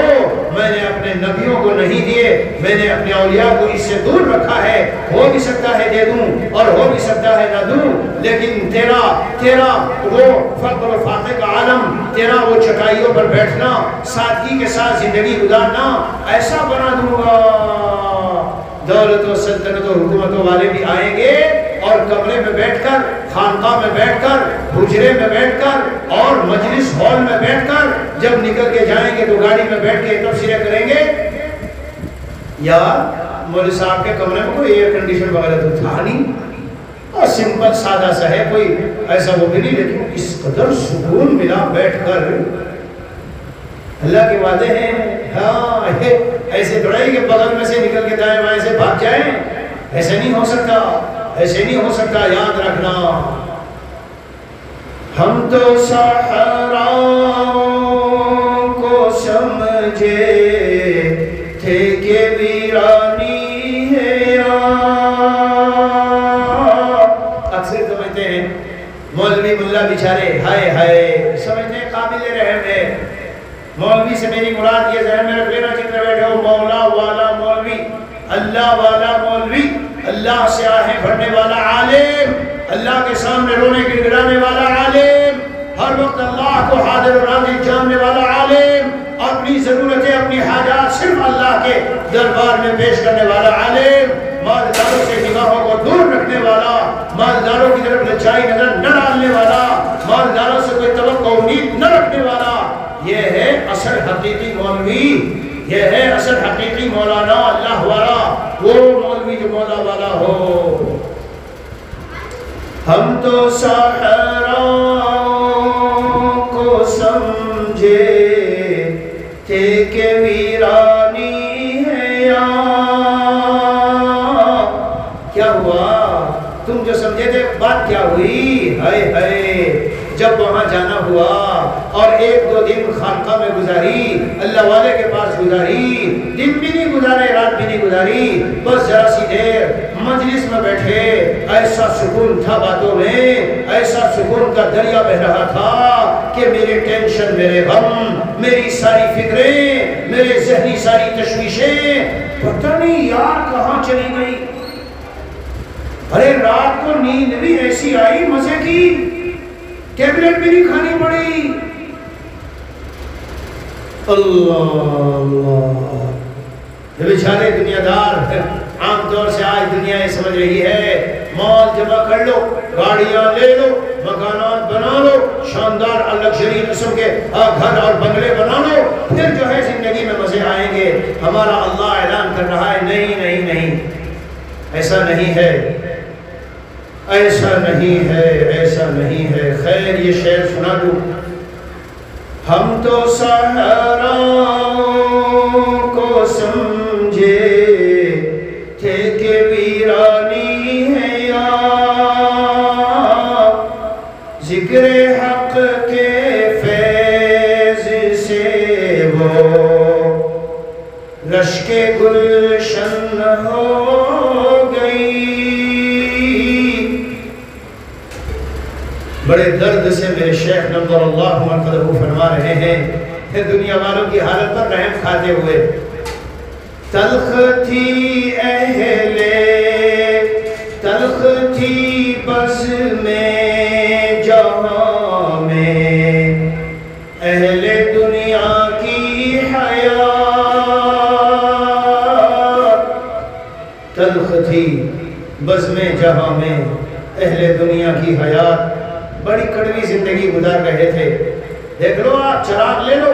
Speaker 1: میں نے اپنے نبیوں کو نہیں دیے, میں نے اپنے اولیاء کو اس سے دور رکھا ہے. ہو بھی سکتا ہے دے دوں اور ہو بھی سکتا ہے نہ دوں, لیکن تیرا وہ فقر و فاقے کا عالم, تیرا وہ چٹائیوں پر بیٹھنا, سادگی کے ساتھ زندگی گزارنا, ایسا بنا دوں گا. دولت و سلطنت و حکومتوں والے بھی آئیں گے اور کمرے میں بیٹھ کر, خانقاہ میں بیٹھ کر, حجرے میں بیٹھ کر اور مجلس ہال میں بیٹھ کر جب نکل کے جائیں گے تو گاڑی میں بیٹھ کے تبصرے کریں گے, یار مولوی صاحب کے کمرے میں کوئی ایئر کنڈیشن وغیرہ تو تھا نہیں, اور سمپل سادہ سا ہے, کوئی ایسا وہ بھی نہیں, لیکن اس قدر سکون ملا بیٹھ کر. اللہ کے وعدے ہیں. ہاں ایسے تھوڑا ہی کہ بغل میں سے نکل کے دائیں بائیں سے بھاگ جائیں, ایسے نہیں ہو سکتا, ایسے نہیں ہو سکتا. یاد رکھنا, ہم تو صحراؤں کو سمجھے تھے کہ ویرانی ہے. اکثر سمجھتے ہیں مولوی ملا بیچارے ہائے ہائے, سمجھتے ہیں قابل رحم ہے. مولوی سے میری مراد یہ ذہن میں رکھ لینا جتنے بیٹھے ہو, مولا والا مولوی, اللہ والا مولوی, اللہ سے آہیں بھرنے والا عالم, اللہ کے سامنے رونے گڑگڑانے والا عالم, ہر وقت اللہ کو حاضر و ناظر جاننے والا عالم, اپنی ضرورتیں اپنی حاجات صرف اللہ کے دربار میں پیش کرنے والا عالم, مالداروں سے نگاہوں کو دور رکھنے والا, مالداروں کی طرف لچائی نظر نہ ڈالنے والا, مالداروں سے کوئی توقع امید نہ رکھنے والا. یہ ہے اصل حقیقی مولوی, یہ ہے اصل حقیقی مولانا, اللہ والا, وہ مولوی جو مولا والا ہو. ہم تو صحراؤں کو سمجھے تھے کہ ویرانی ہے یہاں. کیا ہوا؟ تم جو سمجھے تھے بات کیا ہوئی؟ ہائے ہائے, جب وہاں جانا ہوا اور 1-2 دن خانقاہ میں گزاری, اللہ والے کے پاس گزاری, دن بھی نہیں گزارے, رات بھی نہیں گزاری, بس ذرا سی دیر مجلس میں بیٹھے, ایسا سکون تھا باتوں میں, ایسا سکون کا دریا بہ رہا تھا کہ میرے ٹینشن, میرے غم, میری ساری فکریں, میرے ذہنی ساری تشویشیں پتہ نہیں یار کہاں چلی گئی. ارے رات کو نیند بھی ایسی آئی مزے کی, ٹیبلٹ بھی نہیں کھانی پڑی. اللہ, یہ بیچارے دنیا دار عام طور سے آج دنیا یہ سمجھ رہی ہے مال جمع کر لو، گاڑیاں لے لو، مکانات بنا لو، شاندار لگژری قسم کے گھر اور بنگلے بنا لو، پھر جو ہے زندگی میں مزے آئیں گے۔ ہمارا اللہ اعلان کر رہا ہے نہیں نہیں نہیں، ایسا نہیں ہے، ایسا نہیں ہے، ایسا نہیں ہے۔ خیر یہ شعر سنا دوں۔ ہم تو صحراؤں کو سمجھے تھے کہ ویرانی ہے یا ذکر حق کے فیض سے وہ رشک گلشن ہو گئی۔ بڑے درد سے میرے شیخ نور اللہ مرقدہ فرما رہے ہیں کہ دنیا والوں کی حالت پر رحم کھاتے ہوئے، تلخ تھی تلخ تھی بز میں جہاں میں اہل دنیا کی حیات، تلخ تھی بز میں جہاں میں اہل دنیا کی حیات، بڑی کڑوی زندگی گزار رہے تھے۔ دیکھ لو آپ چراغ لے لو،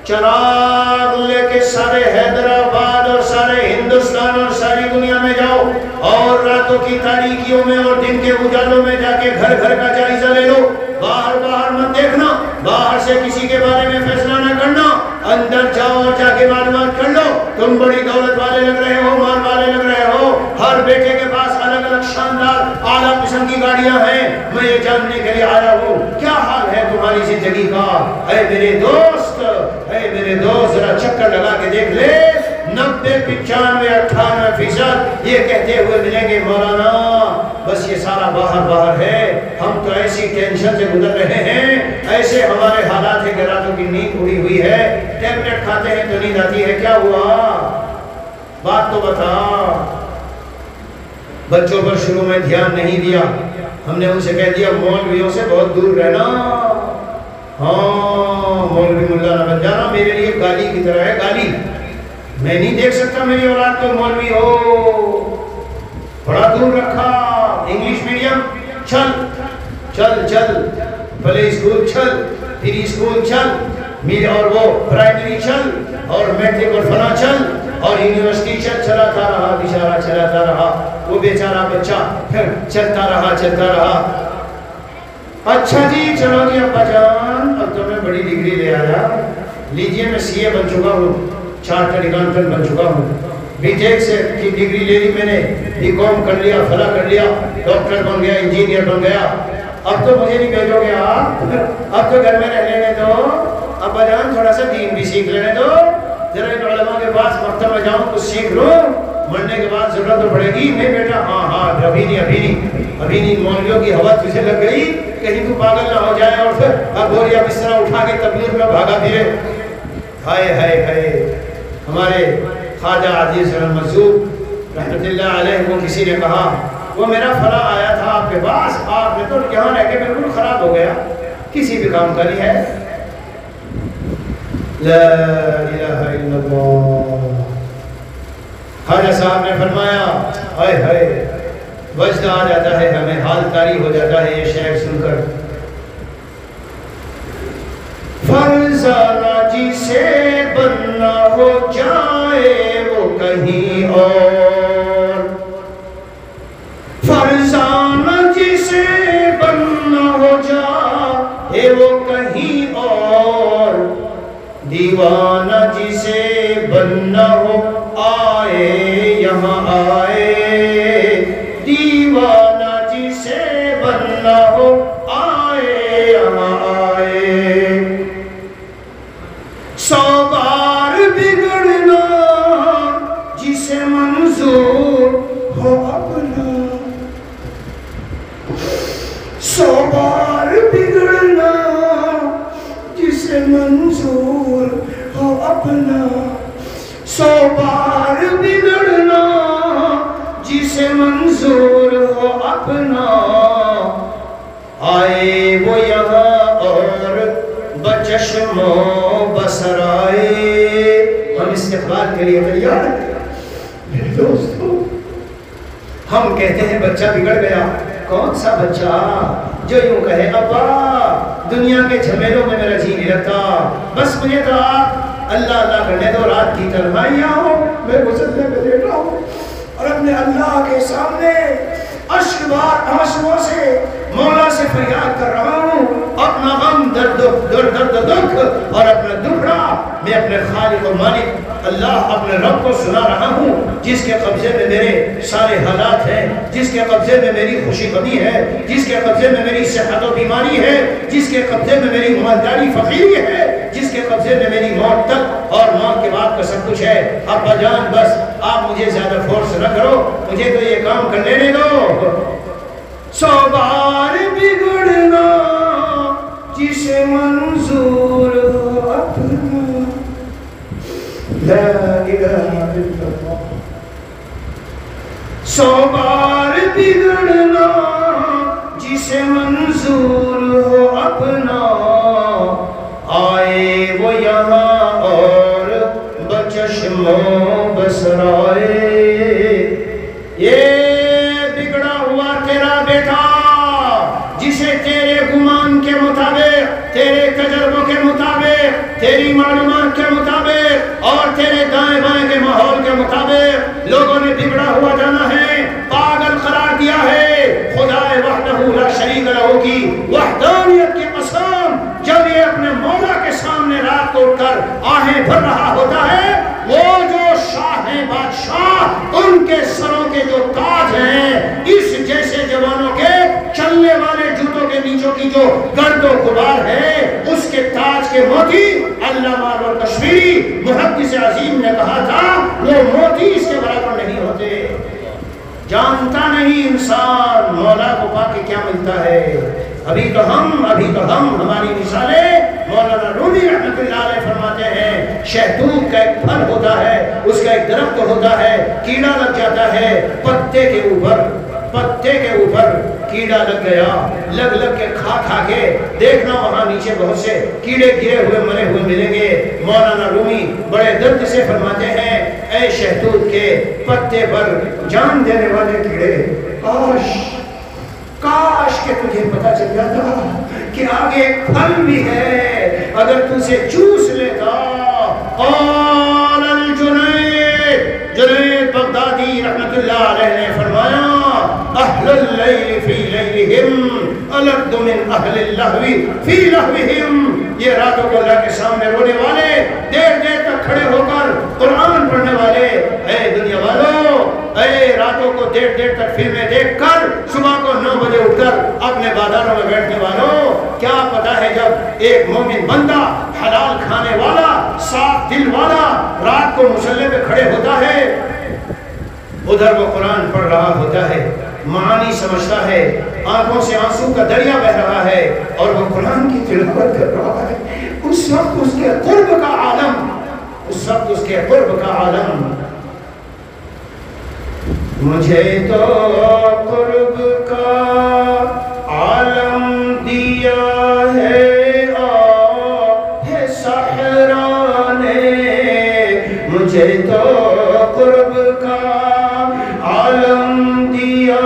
Speaker 1: چراغ لے کے سارے حیدرآباد اور سارے ہندوستان اور ساری دنیا میں جاؤ، اور راتوں کی تاریکیوں میں اور دن کے اجالوں میں جا کے گھر گھر کا جائزہ لے لو۔ باہر باہر مت دیکھنا، باہر سے کسی کے بارے میں فیصلہ نہ کرنا، اندر جاؤ اور جا کے معلومات کر لو۔ تم بڑی دولت والے لگ رہے ہو، مال والے لگ رہے ہو، ہر بیٹے کے پاس الگ الگ شاندار اعلیٰ قسم کی گاڑیاں ہیں۔ میں یہ جاننے کے لیے آیا ہوں کیا حال ہے تمہاری زندگی کا۔ اے میرے دوست، اے میرے دوست، ذرا چکر لگا کے دیکھ لے، 90، 95، 98% یہ کہتے ہوئے ملیں گے مولانا بس یہ سارا باہر باہر ہے، ہم تو ایسی ٹینشن سے گزر رہے ہیں، ایسے ہمارے حالات ہے کہ راتوں کی نیند اڑی ہوئی ہے، ٹیبلٹ کھاتے ہیں تو نیند آتی ہے۔ کیا ہوا؟ بات تو بتا۔ بچوں پر شروع میں دھیان نہیں دیا، ہم نے ان سے کہہ دیا مولویوں سے بہت دور رہنا، ہاں مولوی ملا نہ بن جانا، میرے لیے گالی کی طرح ہے، گالی، میں نہیں دیکھ سکتا میری اولاد کو مولوی ہو، بڑا دور رکھا۔ انگلش میڈیم چل چل چل، پلے اسکول چل، پری اسکول چل، اور وہ پرائمری چل، اور میٹرک اور فلاں چل، اور یونیورسٹی چلاتا رہا، بیچارہ چلاتا رہا، وہ بیچارہ بچہ پھر چلتا رہا۔ اچھا جی چلو جی ابا جان، اب تو میں بڑی ڈگری لے آیا، لیجئے میں سی اے بن چکا ہوں، چارٹرڈ اکاؤنٹنٹ بن چکا ہوں، بی ٹیک سے کی ڈگری لے لی میں نے، بی کام کر لیا، فلاں کر لیا، ڈاکٹر بن گیا، انجینئر بن گیا، اب تو مجھے نہیں بھیجو گے آپ، اب تو گھر میں رہ لینے دو، ابا جان تھوڑا سا دین بھی سیکھ لینے دو، ذرا ان علماء کے پاس مکتب میں جاؤں کچھ سیکھ لوں، مرنے کے بعد ضرورت تو پڑے گی۔ نہیں بیٹا، ہاں ابھی نہیں، مولویوں کی ہوا تجھے لگ گئی، کہیں تو پاگل نہ ہو جائے اور پھر اب بوریا بسترا اٹھا کے تبلیغ میں بھاگا پھرے۔ ہائے ہائے ہائے، ہمارے خواجہ عزیز المنصور رحمت اللہ علیہ کو کسی نے کہا وہ میرا فلاں آیا تھا آپ کے پاس، آپ نے تو یہاں رہ کے بالکل خراب ہو گیا، کسی بھی کام کا نہیں ہے۔ لا الہ الا اللہ۔ خواجہ صاحب نے فرمایا ہائے ہائے، وجد آ جاتا ہے ہمیں، حال طاری ہو جاتا ہے یہ شعر سن کر۔ فرزانہ جسے بننا ہو جائے وہ کہیں اور، فرزانہ جسے بننا ہو جائے وہ کہیں اور، دیوانہ جسے بننا ہو آئے یہاں آئے، دیوانہ جسے بننا ہو آئے یہاں آئے، 100 بار بگڑنا جسے منظور ہو اپنا، 100 بار بگڑنا جسے منظور ہو اپنا، 100 بار بگڑنا جسے منظور ہو اپنا، آئے وہ یہاں اور بچشم و بصر آئے۔ ہم استقبال کے لیے تیار ہیں میرے دوستو، ہم کہتے ہیں بچہ بگڑ گیا. کون سا بچہ جو یوں کہے ابا دنیا کے جھمیلوں میں میرا جی نہیں لگتا, بس مجھے تو آپ اللہ اللہ کرنے دو, رات کی تنہائیاں ہو, میں گزرنے پہ لیٹا ہوں اور اپنے اللہ کے سامنے اشک بار آنسوؤں سے مولا سے فریاد کر رہا ہوں. اپنا غم درد دکھ اور اپنا دکھڑا میں اپنے خالق و مالک اللہ اپنے رب کو سنا رہا ہوں, جس کے قبضے میں میرے سارے حالات ہیں, جس کے قبضے میں میری خوشی غمی ہے, جس کے قبضے میں میری صحت و بیماری ہے, جس کے قبضے میں میری مالداری فقیری ہے, جس کے قبضے میں میری موت تک اور موت کے بعد کا سب کچھ ہے. ابا جان بس آپ مجھے زیادہ فورس نہ کرو, مجھے تو یہ کام کر لینے دو. 100 بار بگڑنا جسے منظور ہو اپنا, لا الہ الا اللہ. 100 بار بگڑنا جسے منظور ہو اپنا, آئے وہ یہاں اور بچشم و بصر آئے. یہ بگڑا ہوا تیرا بیٹا جسے تیرے گمان کے مطابق, تیرے تجربوں کے مطابق, تیری معلومات کے مطابق اور تیرے دائیں بائیں کے ماحول کے مطابق لوگوں نے بگڑا ہوا جانا ہے, پاگل قرار دیا ہے. خدا وحدہ لا شریک لہ کی وحدانیت کی قسم, جب یہ اپنے مولا کے سامنے رات کو اٹھ کر آہیں بھر رہا ہوتا ہے, وہ جو شاہ ہیں بادشاہ, ان کے سروں کے جو تاج ہیں اس جیسے جوانوں کے چلنے والے جوتوں کے نیچوں کی جو گرد و غبار ہے, اس کے تاج کے موتی علامہ کشمیری محدث عظیم نے کہا تھا وہ موتی اس کے برابر نہیں ہوتے. جانتا نہیں انسان مولا کو پا کے کیا ملتا ہے. ابھی تو ہم ہماری مثالیں مولانا رومی رحمۃ اللہ علیہ فرماتے ہیں, شہتوت کا ایک پھل ہوتا ہے, اس کا ایک درخت ہوتا ہے, کیڑا لگ جاتا ہے پتے کے اوپر کیڑا لگ گیا, لگ کے کھا کے دیکھنا وہاں نیچے بہت سے کیڑے گرے ہوئے مرے ہوئے ملیں گے. مولانا رومی بڑے درد سے فرماتے ہیں اے شہتوت کے پتے پر جان دینے والے کیڑے, کاش کہ تجھے پتا چل جاتا کہ آگے ایک پھل بھی ہے, اگر تو اسے چوس لیتا. قال جنید بغدادی رحمت اللہ علیہ نے فرمایا اہل اللیل فی لیلہم الد من اہل اللہو فی لہوہم. یہ راتوں کو اللہ کے سامنے رونے والے, دیر تک کھڑے ہو کر قرآن پڑھنے والے, اے دنیا والوں, اے راتوں کو دیر تک فلمیں دیکھ کر صبح کو 9 بجے اٹھ کر اپنے بازاروں میں بیٹھنے والوں, کیا پتا ہے جب ایک مومن بندہ حلال کھانے والا, صاف دل والا رات کو مصلی پہ کھڑے ہوتا ہے, ادھر وہ قرآن پڑھ رہا ہوتا ہے, معانی سمجھتا ہے, آنکھوں سے آنسو کا دریا بہ رہا ہے اور وہ قرآن کی تلاوت کر رہا ہے, اس وقت اس کے قرب کا عالم, مجھے تو قرب کا عالم دیا ہے صحرا نے, مجھے تو قرب کا عالم دیا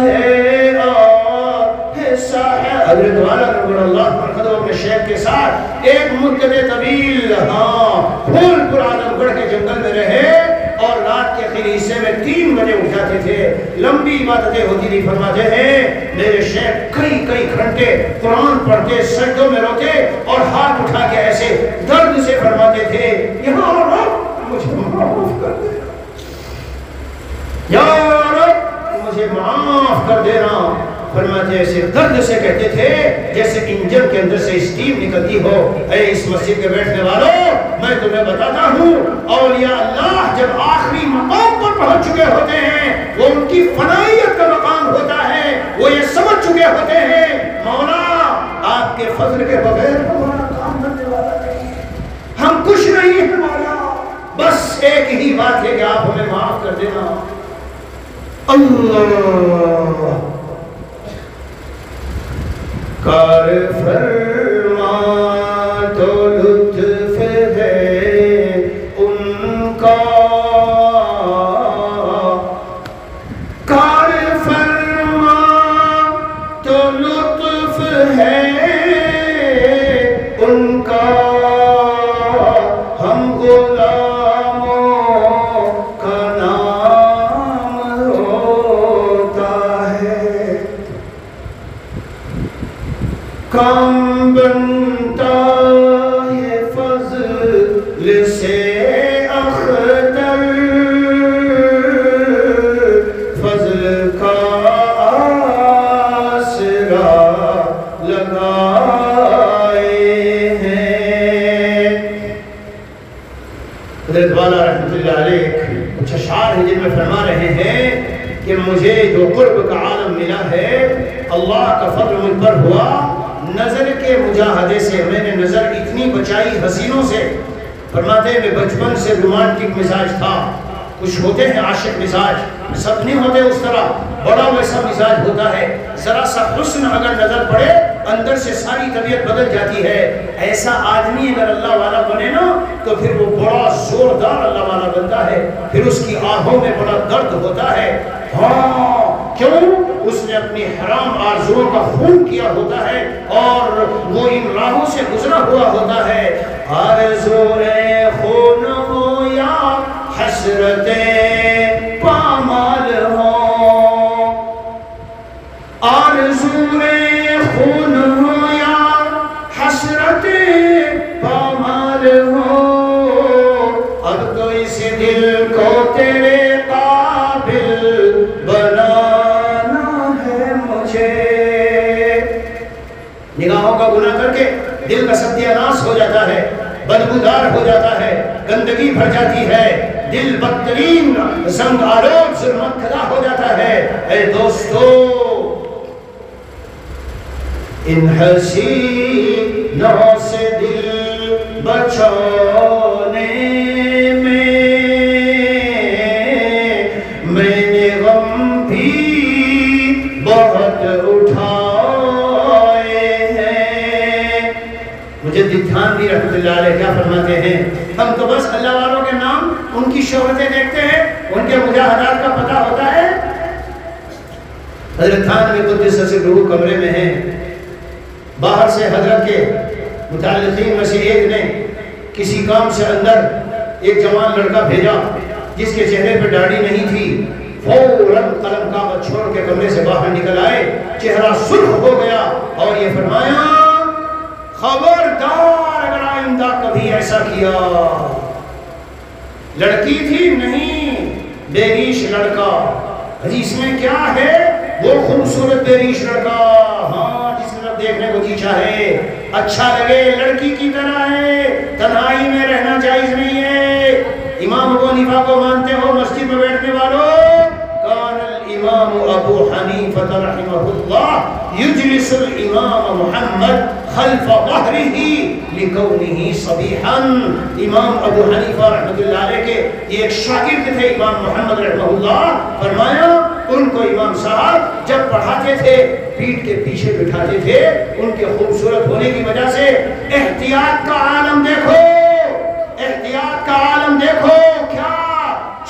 Speaker 1: ہے صحرا. حضرت والا رضی اللہ عنہ اپنے شیخ کے ساتھ ایک مدت طویل پھول پور عالم گڑھ کے جنگل میں رہے اور رات کے آخری حصے میں 3 بجے اٹھ جاتے تھے, لمبی عبادتیں ہوتی تھی. فرماتے ہیں میرے شیخ کئی گھنٹے قرآن پڑھتے, سجدوں میں روتے اور ہاتھ اٹھا کے ایسے درد سے فرماتے تھے یا رب مجھے معاف کر دے, یا رب مجھے معاف کر دینا. فرماتے ایسے درد سے کہتے تھے جیسے انجن کے اندر سے اسٹیم نکلتی ہو. اے اس مسجد کے بیٹھنے والوں, میں تمہیں بتاتا ہوں اولیاء اللہ جب آخری مقام پر پہنچ چکے ہوتے ہیں, وہ ان کی فنائیت کا مقام ہوتا ہے, وہ یہ سمجھ چکے ہوتے ہیں مولا آپ کے فضل کے بغیر ہمارا کام کرنے والا نہیں, ہم کچھ نہیں ہیں مولا, بس ایک ہی بات ہے کہ آپ ہمیں معاف کر دینا. اللہ کار فرما تو لطف ہے ان کا, کار حضرت والا رحمۃ اللہ علیہ کچھ اشعار ہیں جن میں فرما رہے ہیں کہ مجھے جو قرب کا عالم ملا ہے اللہ کا فضل مجھ پر ہوا، نظر کے مجاہدے سے میں نے نظر اتنی بچائی حسینوں سے. فرماتے ہیں میں بچپن سے رومانٹک مزاج تھا. کچھ ہوتے ہیں عاشق مزاج، سب نہیں ہوتے اس طرح، بڑا ویسا مزاج ہوتا ہے. ذرا سا حسن اگر نظر پڑے اندر سے ساری طبیعت بدل جاتی ہے. ایسا آدمی اگر اللہ والا بنے نا تو پھر وہ بڑا زوردار اللہ والا بنتا ہے. پھر اس کی آنکھوں میں بڑا درد ہوتا ہے. ہاں کیوں؟ اس نے اپنی حرام آرزوؤں کا خون کیا ہوتا ہے اور وہ ان راہوں سے گزرا ہوا ہوتا ہے. آرزوئے خون ہو یا حسرتیں پامال ہوں، آرزوئے خون ہو یا حسرتیں پامال ہوں، اب تو اس دل کو تیرے قابل بنانا ہے مجھے. نگاہوں کا گناہ کر کے دل کا ستیاناش ہو جاتا ہے، بدبودار ہو جاتا ہے، گندگی بھر جاتی ہے، دل بدترین زنگ آلود ظلمت کھڑا ہو جاتا ہے. اے دوستو ان حسینوں سے دل بچانے میں نے غم بھی بہت اٹھائے ہیں. مجدد تھانوی رحمۃ اللہ علیہ کیا فرماتے ہیں؟ ہم تو بس اللہ والوں کے نام، ان کی شہرتیں دیکھتے ہیں، ان کے مجاہدات کا پتہ ہوتا ہے. حضرت تھانوی قدس سرہ کمرے میں ہیں. باہر سے حضرت کے متعلقین میں سے ایک نے کسی کام سے اندر ایک جوان لڑکا بھیجا جس کے چہرے پر داڑھی نہیں تھی. فوراً قلم کاغذ چھوڑ کے کمرے سے باہر نکل آئے، چہرہ سرخ ہو گیا اور یہ فرمایا خبردار اگر آئندہ کبھی ایسا کیا. لڑکی تھی نہیں، بیریش لڑکا. اس میں کیا ہے؟ وہ خوبصورت بیریش لڑکا، ہاں جس طرح دیکھنے کو جی چاہے، اچھا لگے، لڑکی کی طرح ہے، تنہائی میں رہنا جائز نہیں ہے. امام ابو حنیفہ کو مانتے ہو مسجد میں بیٹھنے والوں؟ کان الامام ابو حنیفہ رحمہ اللہ یجلس الامام محمد خلف ظہرہ لکونہ صبیحا. امام ابو حنیفہ رحمۃ اللہ علیہ کے یہ ایک شاگرد تھے امام محمد رحمہ اللہ. فرمایا ان کو امام صاحب جب پڑھاتے تھے پیٹھ کے پیچھے بٹھاتے تھے، ان کے خوبصورت ہونے کی وجہ سے. احتیاط کا عالم دیکھو، احتیاط کا عالم دیکھو. کیا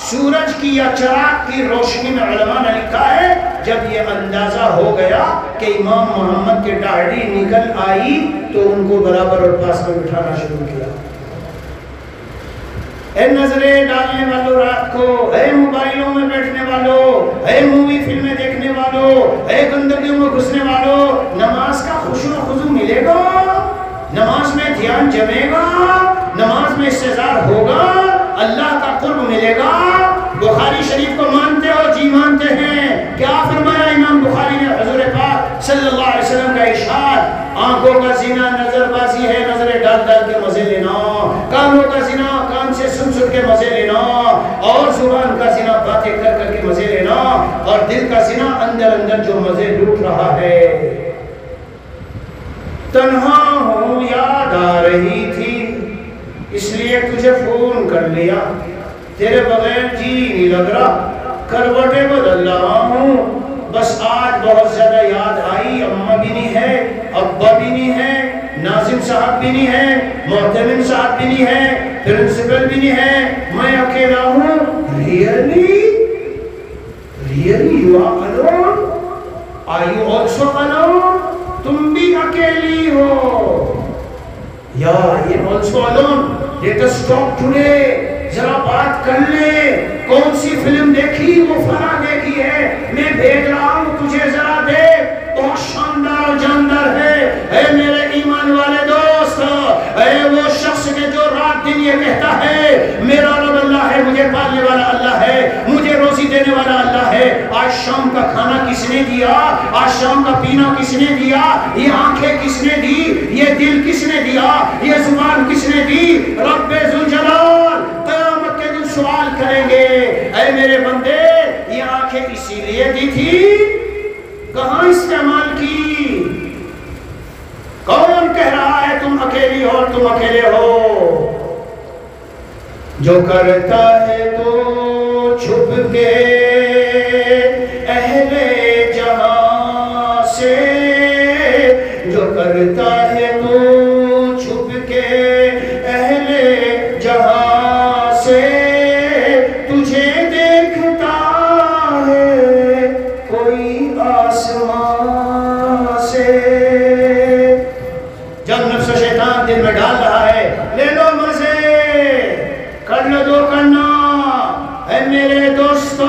Speaker 1: سورج کی یا چراغ کی روشنی میں علماء نے لکھا ہے جب یہ اندازہ ہو گیا کہ امام محمد کے داڑھی نکل آئی تو ان کو برابر اور پاس میں بٹھانا شروع کیا. اے نظریں ڈالنے والوں رات کو، اے موبائلوں میں بیٹھنے والوں، اے مووی فلمیں دیکھنے والوں، اے گندگیوں میں گھسنے والوں، نماز کا خشوع و خضوع ملے گا؟ نماز میں دھیان جمے گا؟ نماز میں استحضار ہوگا؟ اللہ کا قرب ملے گا؟ بخاری شریف کو مانتے ہو؟ جی مانتے ہیں. کیا فرمایا امام بخاری نے؟ حضور پاک صلی اللہ علیہ وسلم کا ارشاد، آنکھوں کا زنا نظر بازی ہے، نظریں ڈال ڈال کے مزے لینا. کانوں کا زنا کان سے سن سن کے مزے لینا، اور زبان کا زنا باتیں کر کر کے مزے لینا، اور دل کا زنا اندر اندر جو مزے لوٹ رہا ہے. تنہا ہوں یاد آ رہی تھی اس لیے تجھے فون کر لیا، تیرے بغیر جی نہیں لگ رہا، کروٹیں بدل رہا ہوں. بس آج بہت زیادہ یاد آئی، اماں بھی نہیں ہے، ابا بھی نہیں ہے، ناظم صاحب بھی نہیں ہے، محتمم صاحب بھی نہیں ہے، پرنسپل بھی نہیں ہے، میں اکیلا ہوں. Really? Really? You are alone? Are you also alone? تم بھی اکیلی ہو. Yeah, you're also alone. Let us talk today. ذرا بات کر لے. کون سی فلم دیکھی؟ وہ فلاں دیکھی ہے، میں بھیج رہا ہوں تجھے، ذرا دیکھ، بہت شاندار اور جاندار ہے. اے میرے ایمان والے دوست، اے وہ شخص کے جو رات دن یہ کہتا ہے میرا رب اللہ ہے، مجھے پالنے والا اللہ ہے، مجھے روزی دینے والا اللہ ہے. آج شام کا کھانا کس نے دیا؟ آج شام کا پینا کس نے دیا؟ یہ آنکھیں کس نے دی؟ یہ دل کس نے دیا؟ یہ زبان کس نے دی؟ رب ذوالجلال. اے میرے بندے یہ آنکھیں اسی لیے دی تھی، کہاں استعمال کی؟ کون کہہ رہا ہے تم اکیلی ہو، تم اکیلے ہو؟ جو کرتا ہے تو چھپ کے اہل جہاں سے، جو کرتا ہے تو چھپ کے اہل جہاں سے، تجھے دیکھتا ہے کوئی آسمان سے۔ جب نفس و شیطان دل میں ڈال رہا ہے لے لو مزے، کر لو دو کرنا، اے میرے دوستو،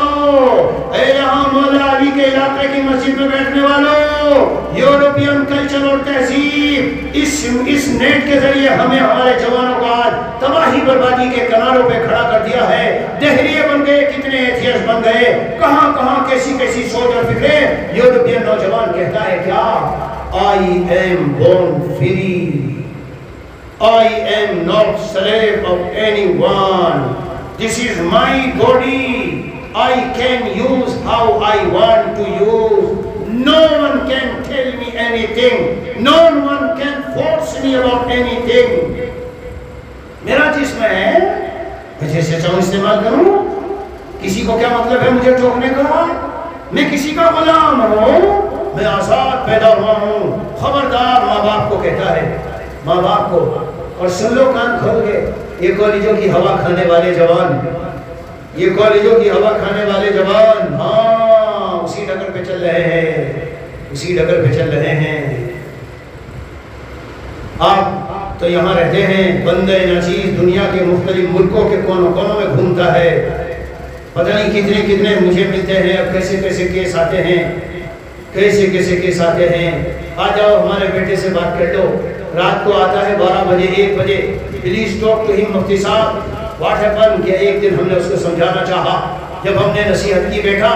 Speaker 1: اے یہاں مولا علی کے علاقے کی مسجد میں بیٹھنے والوں، یورپین کلچر اور تہذیب اس نیٹ کے ذریعے ہمیں ہمارے جوانوں کو آج تباہی بربادی کے کناروں پہ کھڑا کر دیا ہے۔ دہریے بن گئے، کتنے ایتھیسٹ بن گئے، کہاں کہاں کیسی کیسی سوچ اور فکریں۔ یورپین نوجوان کہتا ہے کیا؟ I am born free. I am not slave of anyone. This is my body. I can use how I want to use. No one can tell me anything. No one can force me about anything. میرا جسم ہے، میں جیسے چاہوں استعمال کروں۔ کسی کو کیا مطلب ہے مجھے ٹوکنے کا؟ میں کسی کا غلام ہوں، میں آزاد پیدا ہوا ہوں۔ خبردار ماں باپ کو کہتا ہے، ماں باپ کو، اور سن لو کان کھول کے، یہ کالجوں کی ہوا کھانے والے جوان، یہ کالجوں کی ہوا کھانے والے جوان، ہاں اسی ڈگر پہ چل رہے ہیں، اسی ڈگر پہ چل رہے ہیں۔ آپ تو یہاں رہتے ہیں، بندے ناچیز دنیا کے مختلف ملکوں کے کونوں کونوں میں گھومتا ہے، پتہ نہیں کتنے کتنے مجھے ملتے ہیں، اب کیسے کیسے کیس آتے ہیں، کیسے کیسے کیس آتے ہیں۔ آ جاؤ ہمارے بیٹے سے بات کر لو، رات کو آتا ہے 12 بجے 1 بجے، پلیز ٹاک ٹو ہم مفتی صاحب، واٹ ہیپن؟ کہ ایک دن ہم نے اس کو سمجھانا چاہا، جب ہم نے نصیحت کی بیٹا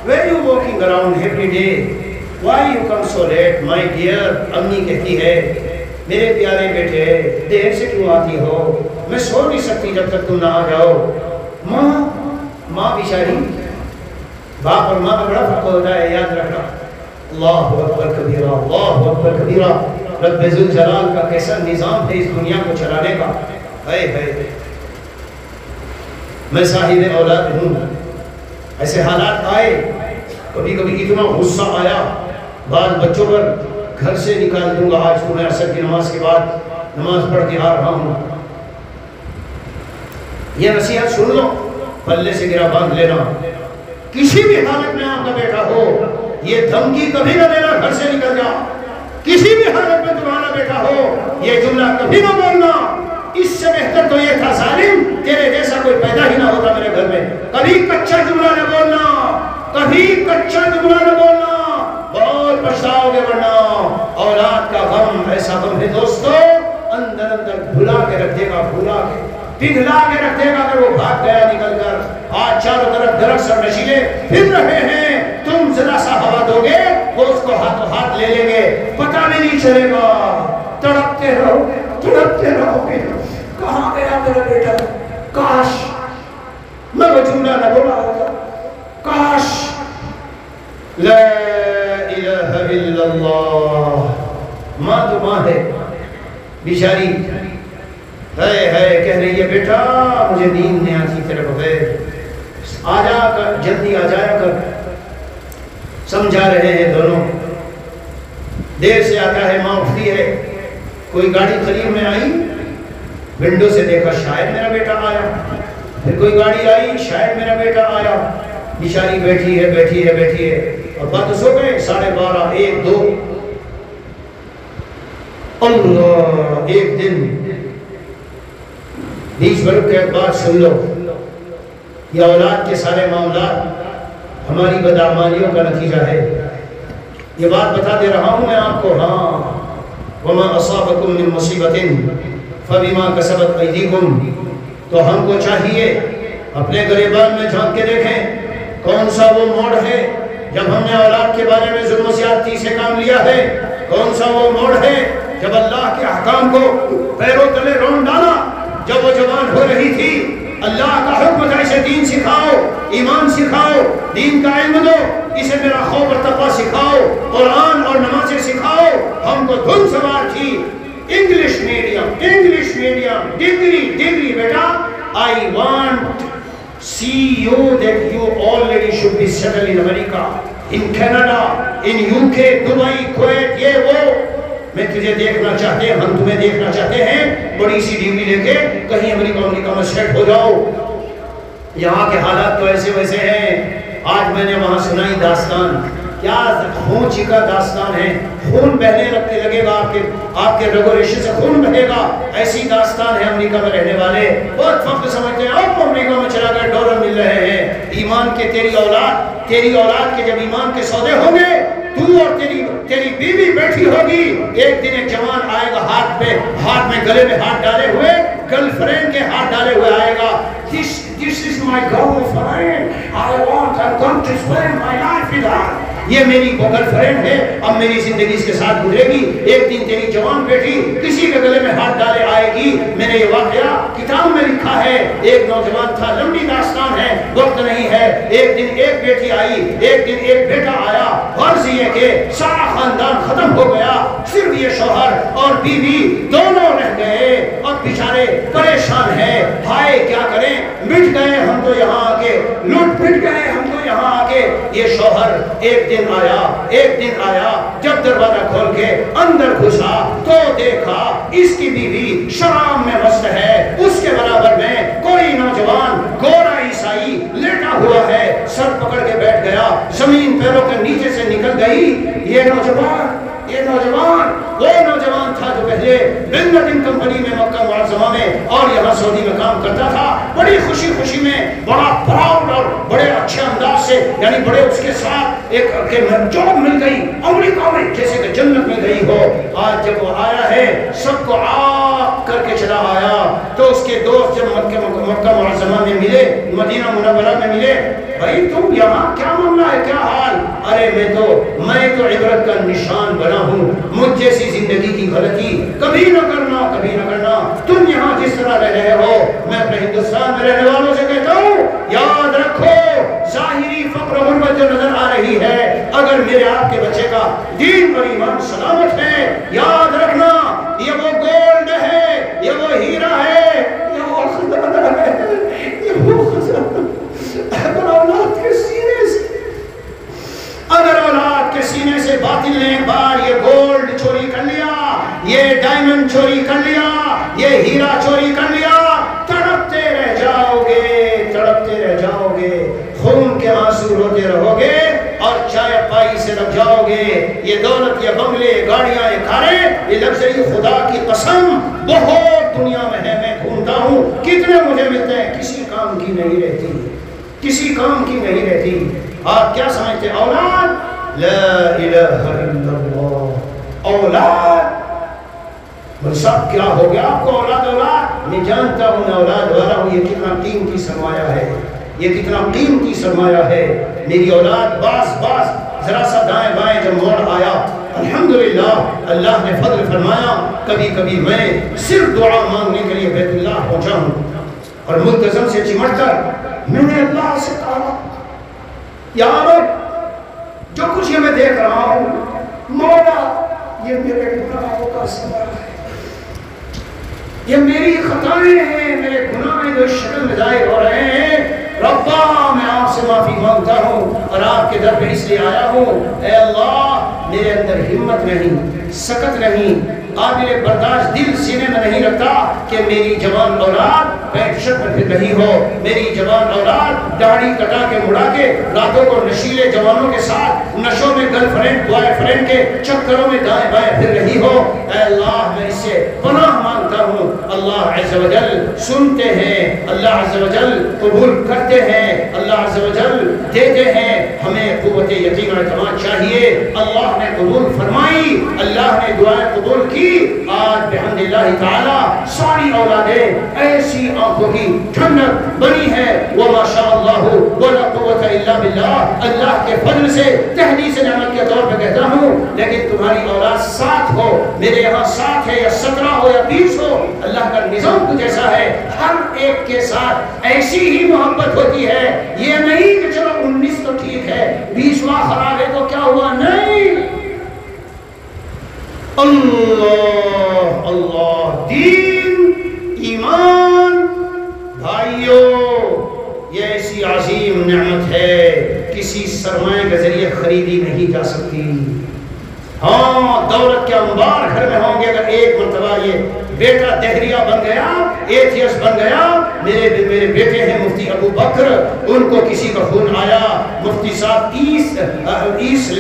Speaker 1: where you walking around every day, why you come so late my dear؟ امی کہتی ہے میرے پیارے بیٹے دیر سے کیوں آتی ہو؟ میں سو نہیں سکتی جب تک تم نہ آ جاؤ۔ ماں بیچاری، باپ اور ماں کا بڑا فرق ہوتا ہے، یاد رکھنا۔ اللہ اکبر کبیرہ، اللہ اکبر کبیرہ۔ رب ذوالجلال کا کیسا نظام ہے اس دنیا کو چلانے کا، ہے۔ میں صاحب اولاد ہوں، ایسے حالات آئے، کبھی کبھی اتنا غصہ آیا، بعض بچوں پر گھر سے نکال دوں گا، آج تو میں عصر کی نماز کے بعد نماز پڑھ کے آ رہا ہوں۔ یہ نصیحت سن لو، پلے سے گرا باندھ لینا، کسی بھی حالت میں آپ کا بیٹا ہو، یہ دھمکی کبھی نہ دینا گھر سے نکل جا، کسی بھی حالت میں تمہارا بیٹا ہو یہ جملہ کبھی نہ بولنا۔ اس سے بہتر تو یہ تھا ظالم تیرے جیسا کوئی پیدا ہی نہ ہوتا میرے گھر میں۔ کبھی کچا جملہ نہ بولنا، کبھی کچا جملہ نہ بولنا، بہت پچھتاؤ گے ورنہ۔ اولاد کا غم ایسا غم ہے دوستو، اندر اندر بھلا کے رکھ دے گا، بھلا کے پگھلا کے رکھ دے گا اگر وہ بھاگ گیا نکل کر۔ آج چاروں طرف درخت اور نشیلے پھر رہے ہیں، تم ذرا سا ہوا دو گے وہ اس کو ہاتھوں ہاتھ لے لیں گے، پتہ بھی نہیں چلے گا، تڑپتے رہو گے، تڑپتے رہو گے، کہاں گیا میرا بیٹا؟ کاش میں وہ جملہ نہ بولا ہوتا، کاش لا الہ الا اللہ۔ ماں تو ماں ہے بیچاری، ہے کہہ رہی ہے بیٹا مجھے نیند نہیں آتی تیرے بغیر، آ جا کر جلدی آ جایا کر۔ سمجھا رہے ہیں دونوں، دیر سے آتا ہے، ماں اٹھتی ہے، کوئی گاڑی قریب میں آئی، ونڈو سے دیکھا شاید میرا بیٹا آیا، پھر کوئی گاڑی آئی شاید میرا بیٹا آیا، بیچاری بیٹھی ہے اور بات سو گئے 12:30 1 2۔ اللہ، ایک دن 20 برس کے بعد سن لو، یہ اولاد کے سارے معاملات ہماری بدعمالیوں کا نتیجہ ہے۔ یہ بات بتا دے رہا ہوں میں آپ کو، ہاں وما اصابکم من مصیبت فبما کسبت ایدیکم۔ تو ہم کو چاہیے اپنے گریبان میں جھانک کے دیکھیں کون سا وہ موڑ ہے جب ہم نے اولاد کے بارے میں ظلم و زیادتی سے کام لیا ہے، کون سا وہ موڑ ہے جب اللہ کے احکام کو پیروں تلے رون ڈالا، جب وہ جوان ہو رہی تھی اللہ کا حکم تھا اسے دین سکھاؤ، ایمان سکھاؤ، دین کا علم دو، اسے میرا خوف اور تقوی سکھاؤ، قرآن اور نمازیں سکھاؤ۔ ہم کو دھن سوار تھی English medium, degree beta. I want see you that you already should be settled in America, in Canada, in UK, Dubai, Kuwait، یہ وہ میں تجھے دیکھنا چاہتے ہیں، ہم تمہیں دیکھنا چاہتے ہیں بڑی سی ڈگری لے کے کہیں امریکہ میں سیٹ ہو جاؤ۔ یہاں کے حالات تو ایسے ویسے ہیں۔ آج میں نے وہاں سنائی داستان، کیا خون چکا داستان ہے، خون بہنے لگے گا، آپ کے رگ و ریشے سے خون بہے گا، ایسی داستان ہے۔ امریکہ میں رہنے والے بہت فخر سمجھتے ہیں اب امریکہ میں چلا گیا، ڈالر مل رہے ہیں۔ ایمان کے تیری اولاد کے جب ایمان کے سودے ہوں گے، تو اور تیری بیوی بیٹھی ہوگی، ایک دن ایک جوان آئے گا ہاتھ میں گلے میں ہاتھ ڈالے ہوئے، گرل فرینڈ کے ہاتھ ڈالے ہوئے آئے گا، this is my girlfriend, I'm going to spend my life with her۔ یہ میری گرل فرینڈ ہے، اب میری زندگی اس کے ساتھ گزرے گی۔ ایک دن تیری جوان بیٹی کسی کے گلے میں ہاتھ ڈالے آئے گی۔ میں نے یہ واقعہ کتاب میں لکھا ہے، ایک نوجوان تھا، لمبی داستان ہے، وقت نہیں ہے۔ ایک دن ایک بیٹی آئی، ایک دن ایک بیٹا آیا، غرض یہ کہ سارا خاندان ختم ہو گیا، صرف یہ شوہر اور بیوی دونوں رہ گئے اور بیچارے پریشان ہیں۔ ہائے کیا کریں، مٹ گئے ہم تو یہاں آ کے، لٹ پٹ گئے ہم تو یہاں آ کے۔ یہ شوہر ایک دن آیا، جب دروازہ کھول کے اندر گھسا تو دیکھا اس کی بیوی شراب میں مست ہے، اس کے برابر میں کوئی نوجوان گورا عیسائی لیٹا ہوا ہے، سر پکڑ کے بیٹھ گیا، زمین پیروں کے نیچے سے نکل گئی۔ یہ نوجوان وہ نوجوان تھا جو پہلے بن لادن کمپنی میں مکہ معظمہ میں اور یہاں سعودی میں کام کرتا تھا۔ بڑی خوشی میں، بڑا پراؤڈ اور بڑے اچھے انداز سے، یعنی بڑے اس کے ساتھ ایک جاب مل گئی امریکہ میں، جیسے کہ جنت میں گئی ہو۔ آج جب وہ آیا ہے، سب کو آپ کر کے چلا آیا، تو اس کے دوست جب مکہ معظمہ میں ملے، مدینہ منورہ میں ملے، بھائی تم یہاں کیا معاملہ ہے، کیا حال؟ ارے میں تو عبرت کا نشان بنا ہوں، مجھ جیسی زندگی کی غلطی کبھی نہ کرنا۔ تم یہاں جس طرح رہ رہے ہو، میں اپنے ہندوستان میں رہنے والوں سے کہتا ہوں، یاد رکھو ظاہری فقر و غربت جو نظر آ رہی ہے، اگر میرے آپ کے بچے کا دین اور ایمان سلامت ہے، یاد رکھنا یہ وہ گولڈ ہے، یہ وہ ہیرا ہے، یہ وہ خزانہ ہے، یہ وہ خزانہ۔ اگر اولاد کے سینے سے باطل نے ایک بار یہ گولڈ چوری کر لیا، یہ ڈائمنڈ چوری کر لیا، یہ ہیرا چوری کر لیا، تڑپتے رہ جاؤ گے، خون کے آنسو روتے رہو گے اور چائے پائی سے رکھ جاؤ گے۔ یہ دولت، یہ بنگلے، گاڑیاں، یہ کاریں، یہ لگژری، خدا کی قسم بہت دنیا میں ہے، میں ڈھونڈتا ہوں کتنے مجھے ملتے ہیں، کسی کام کی نہیں رہتی۔ آپ کیا سمجھتے؟ اولاد، لا الہ الا اللہ، اولاد صاحب کیا ہو گیا آپ کو؟ اولاد میں جانتا ہوں، میں اولاد والا ہوں، یہ کتنا قیمتی سرمایہ ہے، میری اولاد۔ باس ذرا سا دائیں بائیں جب موڑ آیا، الحمدللہ اللہ نے فضل فرمایا، کبھی میں صرف دعا مانگنے کے لیے بیت اللہ پہنچا ہوں اور ملتزم سے چمٹ کر میں نے اللہ سے کہا، یا رب جو کچھ یہ میں دیکھ رہا ہوں، مولا یہ میرے گناہوں کا ثمرہ ہے، یہ میری خطائیں ہیں، میرے گناہ جو شکل میں ظاہر ہو رہے ہیں، ربا میں آپ سے معافی مانگتا ہوں اور آپ کے در پہ اس لیے آیا ہوں، اے اللہ میرے اندر ہمت نہیں، سکت نہیں، قابل برداشت دل سینے میں نہیں رکھتا کہ میری جوان اولاد پینٹ شرٹ میں پھر رہی ہو، میری جوان اولاد داڑھی کٹا کے مڑا کے راتوں کو نشیلے جوانوں کے ساتھ نشوں میں گرل فرینڈ بوائے فرینڈ کے چکروں میں دائیں بائیں پھر رہی ہو، اے اللہ میں اس سے پناہ مانگتا ہوں۔ اللہ عز و جل سنتے ہیں، اللہ عز و جل قبول کرتے ہیں، اللہ عز و جل دیتے ہیں، ہمیں قوت یقین اور اعتماد چاہیے۔ اللہ نے قبول فرمائی، اللہ نے دعائیں قبول کی، آج بحمد اللہ تعالی ساری اولادیں ایسی آنکھوں کی ٹھنڈک بنی ہے، وما شاء اللہ ولا قوت الا باللہ، اللہ کے فضل سے تحدیث نعمت کے طور پہ کہتا ہوں، لیکن تمہاری اولاد 7 ہو، میرے یہاں 7 ہے یا 17 ہو یا 20 ہو، اللہ کا نظام کچھ ایسا ہے، ہر ایک کے ساتھ ایسی ہی محبت ہوتی ہے۔ یہ نہیں کہ چلو 19 تو ٹھیک ہے، 20واں خراب ہے تو کیا ہوا، نہیں۔ اللہ اللہ، دین، ایمان، بھائیو، یہ ایسی عظیم نعمت ہے، کسی سرمایہ کے ذریعے خریدی نہیں جا سکتی۔ ہاں، دولت کے انبار گھر میں ہوں گے، اگر ایک مرتبہ یہ بیٹا دہریہ بن گیا، ایتھیس بن گیا، میرے بیٹے ہیں مفتی ابو بکر، ان کو کسی کا فون آیا، مفتی صاحب ایسٹ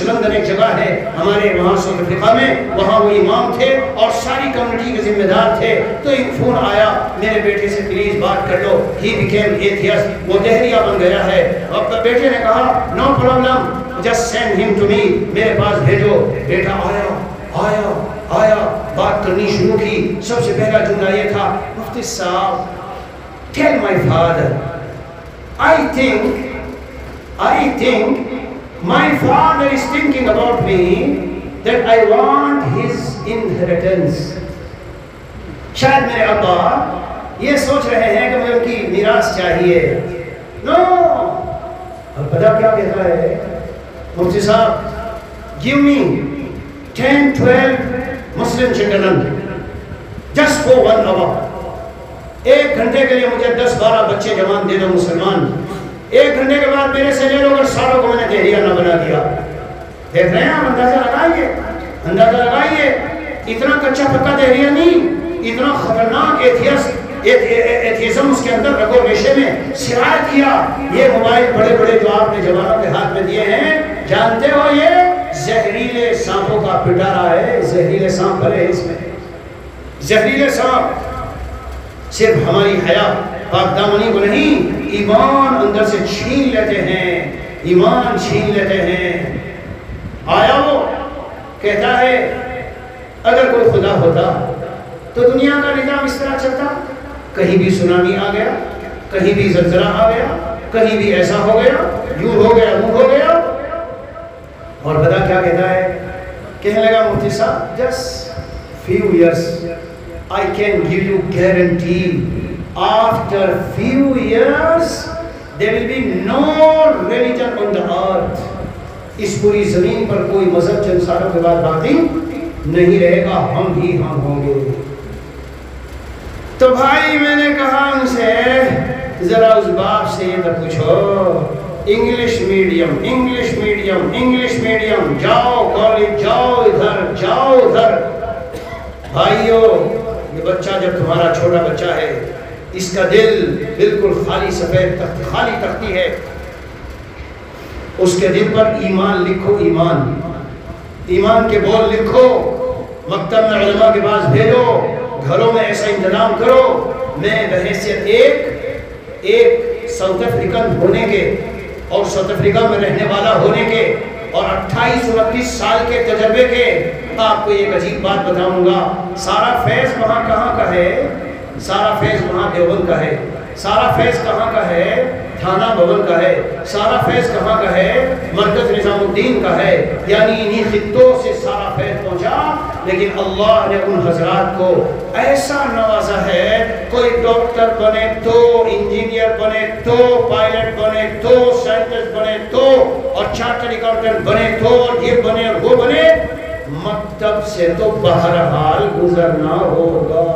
Speaker 1: لندن ایک جگہ ہے ہمارے وہاں ساؤتھ افریقہ میں، وہاں وہ امام تھے اور ساری کمیونٹی کے ذمہ دار تھے، تو ایک فون آیا، میرے بیٹے سے پلیز بات کر لو، ہی بیکیم ایتھیس، وہ دہریہ بن گیا ہے۔ اب بیٹے نے کہا نو پرابلم، جسٹ سینڈ ہم ٹو می، میرے پاس بھیجو۔ بیٹا آیا، بات کرنی شروع کی۔ سب سے پہلا جملہ یہ تھا، مفتی صاحب tell my father I think my father is thinking about me that I want his inheritance۔ شاید میرے ابا یہ سوچ رہے ہیں کہ مجھے ان کی میراث چاہیے۔ نو، اور پتہ کیا کہتا ہے مفتی صاحب، give me 10-12 Muslim children just for 1 hour۔ 1 گھنٹے کے لیے مجھے 10-12 بچے جوان دے دو مسلمان۔ 1 گھنٹے کے بعد میرے سے لے لو، اگر ساروں کو میں نے دہریہ نہ بنا دیا۔ دیکھ رہے ہیں آپ، اندازہ لگائیے، اتنا کچا پکا دہریہ نہیں، اتنا خطرناک ایتھیزم اس کے اندر رگو ریشے میں سرایت کیا۔ یہ موبائل بڑے بڑے جو آپ نے جوانوں کے ہاتھ میں دیے ہیں، جانتے ہو یہ زہریلے سانپوں کا پٹارا ہے۔ زہریلے سانپ بھرے اس میں، زہریلے سانپ صرف ہماری حیا پاک دامنی کو نہیں، ایمان اندر سے چھین لیتے ہیں، ایمان چھین لیتے ہیں۔ آیا وہ کہتا ہے اگر کوئی خدا ہوتا تو دنیا کا نظام اس طرح چلتا، کہیں بھی سونامی آ گیا، کہیں بھی زلزلہ آ گیا، کہیں بھی ایسا ہو گیا، یوں ہو گیا، وہ ہو گیا۔ اور پتہ کیا کہتا ہے، کہنے لگا مفتی صاحب just few years I can give you guarantee after few years there will be no religion on the earth۔ اس پوری زمین پر کوئی مذہب چند سالوں کے بعد باقی نہیں رہے گا، ہم ہی ہم ہوں گے۔ تو بھائی میں نے کہا ان سے ذرا اس باپ سے یہ تو پوچھو، انگلش میڈیم، جاؤ کالج، جاؤ ادھر۔ بھائیو، یہ بچہ جب تمہارا چھوٹا بچہ ہے، اس کا دل بالکل خالی سفید خالی تختی ہے، اس کے دل پر ایمان لکھو، ایمان کے بول لکھو، مکتب میں علماء کے پاس بھیجو، گھروں میں ایسا انتظام کرو۔ میں بحیثیت ایک ساؤتھ افریقن ہونے کے اور ساؤتھ افریقہ میں رہنے والا ہونے کے اور 28-29 سال کے تجربے کے آپ کو ایک عجیب بات بتاؤں گا۔ سارا فیض وہاں کہاں کا ہے؟ سارا فیض وہاں دیوبند کا ہے۔ سارا فیض کہاں کا ہے؟ تھانہ بھون کا ہے۔ سارا فیض کہاں کا ہے؟ مرکز نظام الدین کا ہے۔ یعنی انہی خطوں سے سارا فیض پہنچا، لیکن اللہ نے ان حضرات کو ایسا نوازا ہے، کوئی ڈاکٹر بنے تو، انجینئر بنے تو، پائلٹ بنے تو، سائنٹسٹ بنے تو، اور چارٹرڈ اکاؤنٹنٹ بنے تو، اور یہ بنے اور وہ بنے، مکتب سے تو بہرحال گزرنا ہوگا۔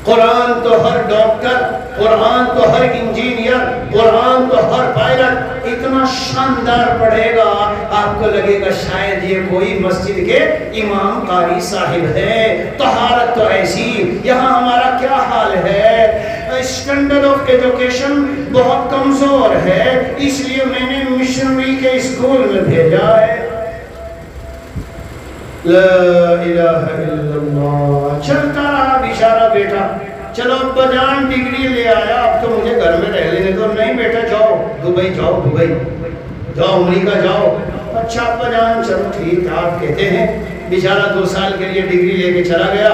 Speaker 1: قرآن تو ہر ڈاکٹر، قرآن تو ہر انجینئر، قرآن تو ہر پائلٹ اتنا شاندار پڑھے گا، آپ کو لگے گا شاید یہ کوئی مسجد کے امام قاری صاحب ہے۔ طہارت تو ایسی، یہاں ہمارا کیا حال ہے؟ اسٹینڈرڈ آف ایجوکیشن بہت کمزور ہے، اس لیے میں نے مشنری کے اسکول میں بھیجا ہے۔ لا الہ الا اللہ۔ چلتا رہا بیچارہ بیٹا، چلو ابا جان ڈگری لے آیا، اب تو مجھے گھر میں رہ لینے دو۔ نہیں بیٹا جاؤ دبئی، جاؤ امریکہ جاؤ۔ اچھا ابا جان چلو ٹھیک ہے آپ کہتے ہیں۔ بیچارہ 2 سال کے لیے ڈگری لے کے چلا گیا،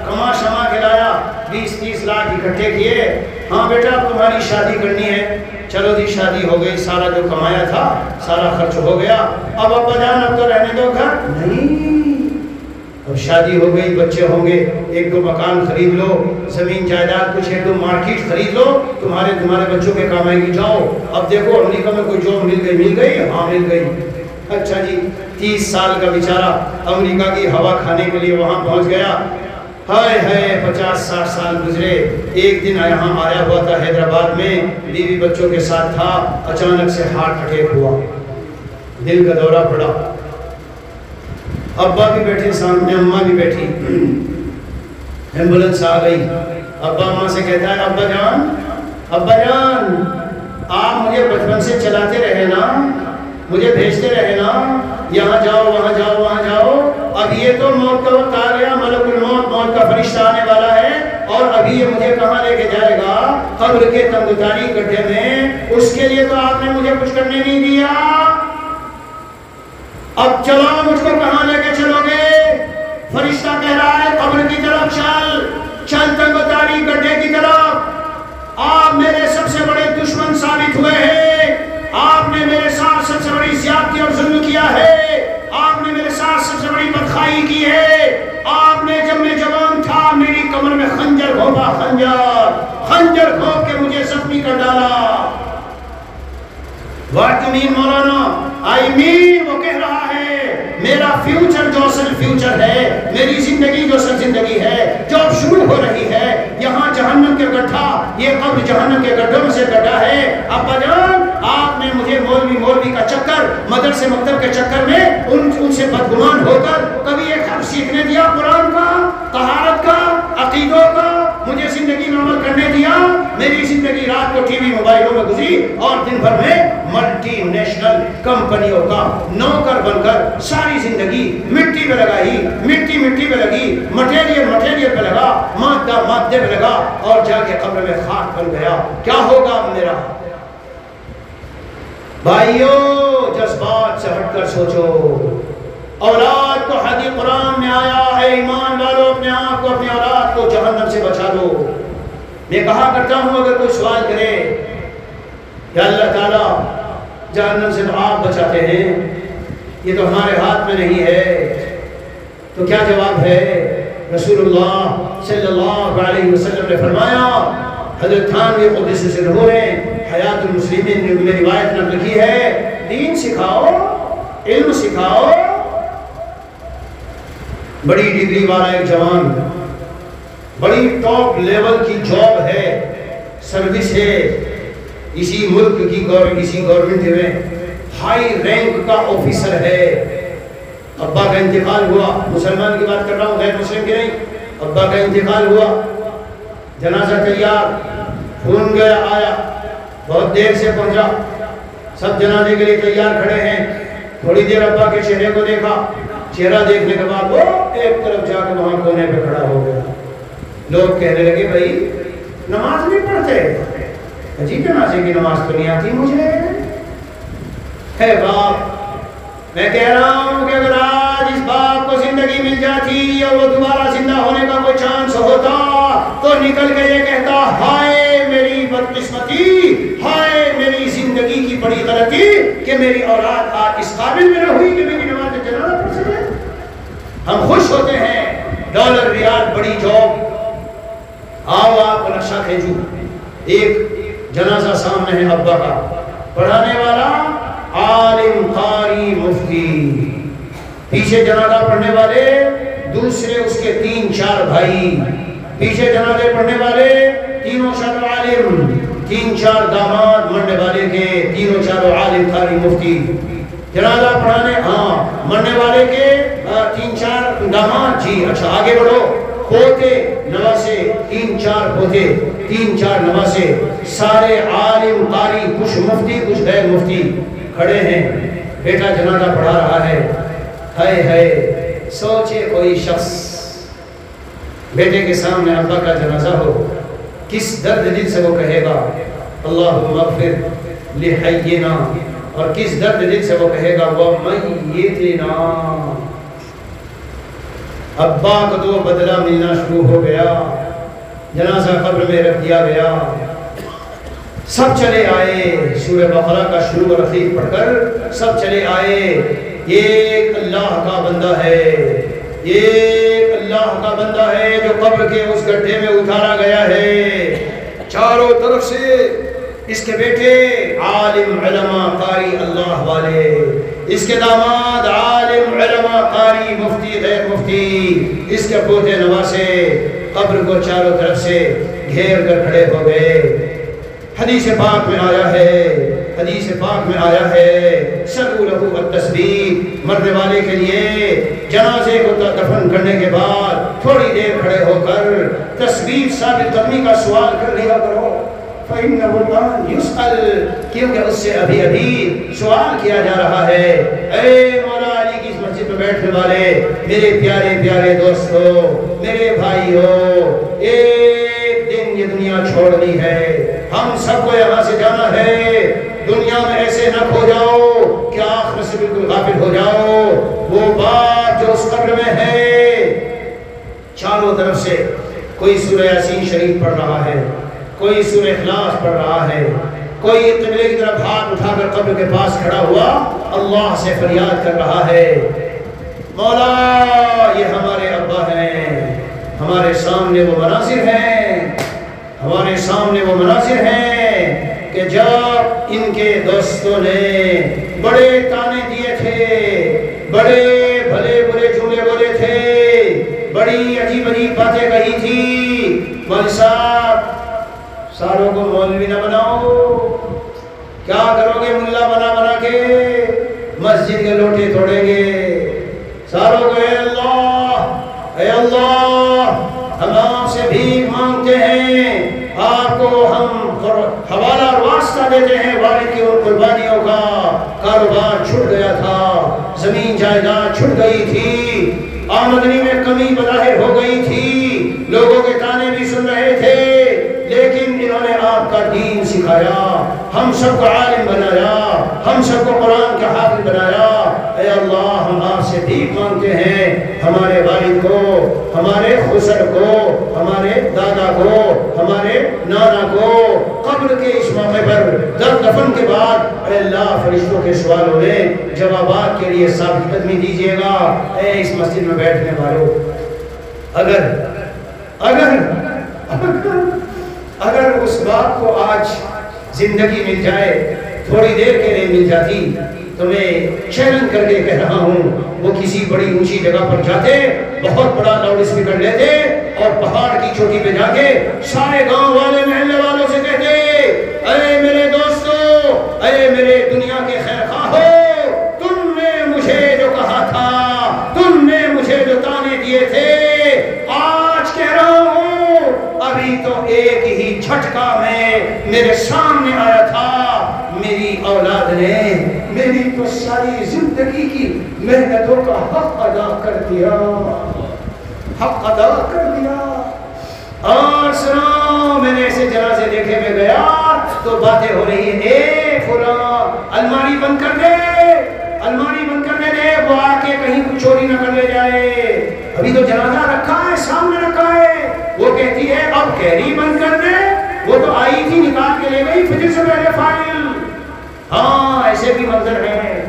Speaker 1: کما شما کھلایا، 20-30 لاکھ اکٹھے کیے۔ ہاں بیٹا اب تمہاری شادی کرنی ہے۔ چلو جی شادی ہو گئی، سارا جو کمایا تھا سارا خرچ ہو گیا، اب ابا جان اب تو رہنے دو گھر نہیں، اب شادی ہو گئی، بچے ہوں گے، ایک دو مکان خرید لو، زمین جائیداد کچھ ایک دو مارکیٹ خرید لو، تمہارے بچوں کے کام آئے گی، جاؤ اب دیکھو امریکہ میں کوئی جاب مل گئی، ہاں مل گئی۔ اچھا جی 30 سال کا بیچارہ امریکہ کی ہوا کھانے کے لیے وہاں پہنچ گیا، ہائے ہائے 50-60 سال گزرے، ایک دن یہاں آیا ہوا تھا حیدرآباد میں، بیوی بچوں کے ساتھ تھا، اچانک سے ہارٹ اٹیک ہوا، دل کا دورہ پڑا، ابا بھی بیٹھے سامنے، اماں بھی بیٹھی، ایمبولنس آ گئی، ابا اماں سے کہتا ہے ابا جان آپ مجھے بچپن سے چلاتے رہے نا، مجھے بھیجتے رہے نا، یہاں جاؤ وہاں جاؤ وہاں جاؤ، اب یہ تو موت کا وقت آ گیا، ملک الموت موت کا فرشتہ آنے والا ہے، اور ابھی یہ مجھے کہاں لے کے جائے گا؟ قبر کے تنگداری گڈھے میں، اس کے لیے تو آپ نے مجھے کچھ کرنے نہیں دیا، اب چلاؤ مجھ کو کہاں لے کے چلو گے؟ فرشتہ کہہ رہا ہے قبر کی طرف چل تنگداری گڈھے کی طرف، آپ میرے سب سے بڑے دشمن ثابت ہوئے ہیں، آپ نے میرے ساتھ سب سے بڑی زیادتی اور ظلم کیا ہے، آپ نے میرے ساتھ سب سے بڑی بدخواہی کی ہے، آپ نے جب میں جوان تھا میری کمر میں خنجر گھونپا، خنجر گھونپ کے مجھے زخمی کر ڈالا۔ واٹ یو مین مولانا؟ آئی مین وہ کہہ رہا ہے میرا فیوچر جو اصل فیوچر ہے، میری زندگی جو اصل زندگی ہے، جو اب شروع ہو رہی ہے، یہاں جہنم کے گڈھا، یہ قبر جہنم کے گڈھوں میں سے گڈھا ہے۔ ابا جان آپ نے مجھے مولوی کا چکر، مدرسے مکتب کے چکر میں ان سے بدگمان ہو کر کبھی ایک حرف سیکھنے دیا قرآن کا، طہارت کا، عقیدوں کا، مجھے زندگی میں عمل کرنے دیا؟ میری زندگی رات کو ٹی وی موبائلوں میں گزری اور دن بھر میں ملٹی نیشنل کمپنیوں کا نوکر بن کر ساری زندگی مٹی پہ لگائی، مٹی پہ لگی، مٹیریل پہ لگا، مادے پہ لگا، اور جا کے قبر میں خاک بن گیا۔ کیا ہوگا میرا؟ بھائیو جذبات سے ہٹ کر سوچو، اولاد کو حدیث قرآن میں آیا ہے، ایمان والو اپنے آپ کو اپنی اولاد کو جہنم سے بچا لو۔ میں کہا کرتا ہوں اگر کوئی سوال کرے کہ اللہ تعالیٰ جہنم سے تو آپ بچاتے ہیں، یہ تو ہمارے ہاتھ میں نہیں ہے، تو کیا جواب ہے؟ رسول اللہ صلی اللہ علیہ وسلم نے فرمایا، حضرت تھانوی قدس سرہ نے حیات المسلمین میں روایت نقل کی ہے، دین سکھاؤ، علم سکھاؤ۔ بڑی ڈگری والا ایک جوان، بڑی ٹاپ لیول کی جاب ہے، سروس ہے، اسی ملک کی گورنمنٹ میں ہائی رینک کا آفیسر ہے، ابا کا انتقال ہوا، مسلمان کی بات کر رہا ہوں غیر مسلم کی نہیں، ابا کا انتقال ہوا، جنازہ تیار، خون گیا آیا، بہت دیر سے پہنچا، سب جنازے کے لیے تیار کھڑے ہیں، تھوڑی دیر ابا کے چہرے کو دیکھا، چہرہ دیکھنے کے بعد وہ ایک طرف جا کے وہاں کونے پہ کھڑا ہو گیا۔ لوگ کہنے لگے بھائی نماز نہیں پڑھتے؟ جی جنازے کی نماز تو نہیں آتی مجھے۔ ہے باپ، میں کہہ رہا ہوں کہ اگر آج اس باپ کو زندگی مل جاتی اور وہ دوبارہ زندہ ہونے کا کوئی چانس ہوتا تو نکل کے یہ کہتا، ہائے میری بدقسمتی، ہائے میری زندگی کی بڑی غلطی کہ میری اولاد آج اس قابل میں نہ ہوئی کہ میری نماز جنازہ پڑھ سکے۔ ہم خوش ہوتے ہیں، ڈالر ریال بڑی جاب، آؤ آپ کو نقشہ بھیجوں، ایک جنازہ سامنے ہے ابا کا، پڑھانے والا عالم قاری مفتی، پیچھے جنازہ پڑھنے والے دوسرے اس کے 3-4 بھائی، پیچھے جنازے پڑھنے والے تینوں 4 عالم، 3-4 داماد مرنے والے کے، تینوں 4 عالم قاری مفتی، جنازہ پڑھانے مرنے والے کے 3-4 داماد، جی اچھا آگے بڑھو، پوتے نواسے، 3-4 پوتے، 3-4 نواسے، سارے عالم قاری، کچھ مفتی کچھ غیر مفتی کھڑے ہیں، بیٹا جنازہ پڑھا رہا ہے۔ ہائے ہائے، سوچے کوئی شخص بیٹے کے سامنے ابا کا جنازہ ہو، کس درد دل سے وہ کہے گا اللہم اغفر لحینا، اور کس درد دل سے وہ کہے گا ومیتنا۔ ابا کو تو بدلہ ملنا شروع ہو گیا، جنازہ قبر میں رکھ دیا گیا، سب چلے آئے، سورہ بقرہ کا شروع اور اخیر پڑھ کر سب چلے آئے. یہ ایک اللہ کا بندہ ہے، یہ ایک اللہ کا بندہ ہے جو قبر کے اس گڈھے میں اتارا گیا ہے. چاروں طرف سے اس کے بیٹے عالم علماء قاری اللہ والے، اس کے داماد عالم علماء قاری مفتی غیر مفتی، اس کے پوتے نواسے قبر کو چاروں طرف سے گھیر کر کھڑے ہو گئے. حدیث پاک میں آیا ہے، حدیث پاک میں آیا ہے سلو لہو التسبیح، مرنے والے کے لیے جنازے کو دفن کرنے کے بعد تھوڑی دیر کھڑے ہو کر تسبیح ثابت قدمی کا سوال کر لیا کرو. فَإِنَّهُ الْآنَ يُسْأَلُ، کیونکہ اس سے ابھی ابھی سوال کیا جا رہا ہے. اے مولا علی کی اس مسجد میں بیٹھنے والے میرے پیارے پیارے دوستو، میرے بھائیو، ایک دن یہ دنیا چھوڑنی ہے، ہم سب کو یہاں سے جانا ہے. دنیا میں ایسے نہ کھو جاؤ کہ آخرت سے بالکل غافل ہو جاؤ. وہ بات جو اس قبر میں ہے، چاروں طرف سے کوئی سورہ یاسین شریف پڑھ رہا ہے، کوئی سورہ اخلاص پڑھ رہا ہے، کوئی قبلے کی طرف ہاتھ اٹھا کر قبر کے پاس کھڑا ہوا اللہ سے فریاد کر رہا ہے. مولا یہ ہمارے ابا ہیں، ہمارے سامنے وہ مناظر ہیں، ہمارے سامنے وہ مناظر ہیں کہ جب ان کے دوستوں نے بڑے تانے دیے تھے، بڑے بھلے برے جملے بولے تھے، بڑی عجیب عجیب باتیں کہی تھی. مولوی صاحب ساروں کو مولوی نہ بناؤ، کیا کرو گے ملا بنا بنا کے؟ مسجد کے لوٹے توڑیں گے. ساروں کو اے اللہ، اے اللہ ہم آپ سے بھیک مانگتے ہیں، آپ کو ہم حوالہ اور واسطہ دیتے ہیں. والد کی ان قربانیوں کا کاروبار چھوٹ گیا تھا، زمین جائیداد چھوٹ گئی تھی، آمدنی میں کمی بظاہر ہو گئی تھی، لوگوں کے تانے بھی سن رہے تھے، لیکن انہوں نے آپ کا دین سکھایا، ہم سب کو عالم بنایا، ہم سب کو قرآن کا حافظ بنایا. اے اللہ ہم آپ سے بھیک مانگتے ہیں، ہمارے والد کو، ہمارے خسر کو، ہمارے دادا کو، ہمارے نانا کو قبر کے اس موقع پر دفن کے بعد اے اللہ فرشتوں کے سوالوں میں جوابات کے لیے ثابت قدمی دیجیے گا. اے اس مسجد میں بیٹھنے والوں، اگر اس بات کو آج زندگی مل جائے، تھوڑی دیر کے لیے مل جاتی، تو میں چیلنج کر کے کہہ رہا ہوں وہ کسی بڑی اونچی جگہ پر جاتے، بہت بڑا لاؤڈ اسپیکر لیتے اور پہاڑ کی چوٹی پہ جا کے سارے گاؤں والے محلے والوں سے کہتے، اے میرے دوستو، اے میرے دنیا کے خیر خواہو، تم نے مجھے جو کہا تھا، تم نے مجھے جو تانے دیے تھے، آج کہہ رہا ہوں ابھی تو ایک ہی جھٹکا میں میرے سامنے آیا تھا. میری اولاد نے میری تو ساری زندگی کی محنتوں کا حق ادا کر دیا، حق ادا کر دیا. اور سنو، میں نے ایسے جنازے دیکھے میں گیا تو باتیں ہو رہی ہیں، اے فلاں الماری بند کر دے، الماری بند کرنے دے، وہ آ کے کہیں کچھ چوری نہ کر لے جائے. ابھی تو جنازہ رکھا ہے، سامنے رکھا ہے، وہ کہتی ہے اب کہری بند کر دے، وہ تو آئی تھی نکال کے لے گئی فجر سے پہلے فائل. ہاں ایسے بھی منظر ہیں،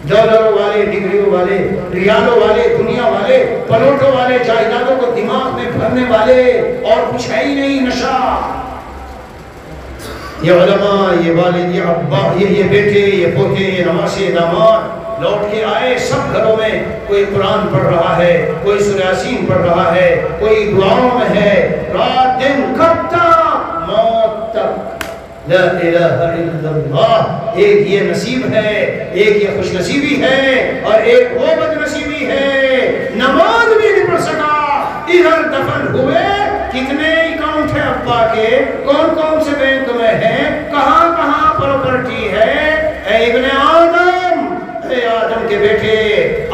Speaker 1: ڈالروں والے، ڈگریوں والے، ریالوں والے، دنیا والے، پلوٹوں والے، جائیدادوں کو دماغ میں بھرنے والے، اور کچھ ہے ہی نہیں، نشہ. یہ علماء، یہ والد، یہ ابا، یہ بیٹے، یہ پوتے، یہ نواسے، داماد لوٹ کے آئے، سب گھروں میں کوئی قرآن پڑھ رہا ہے، کوئی سورہ یاسین پڑھ رہا ہے، کوئی دعاؤں میں ہے، رات دن کب تک؟ موت تک. لا الہ الا اللہ. ایک یہ نصیب ہے، ایک یہ خوش نصیبی ہے، اور ایک وہ بد نصیبی ہے، نماز بھی نہیں پڑھ سکا. ادھر دفن ہوئے، کتنے اکاؤنٹ ہیں ابا کے، کون کون سے بینک میں ہیں، کہاں کہاں پراپرٹی ہے. اے ابن آدم، اے آدم کے بیٹے،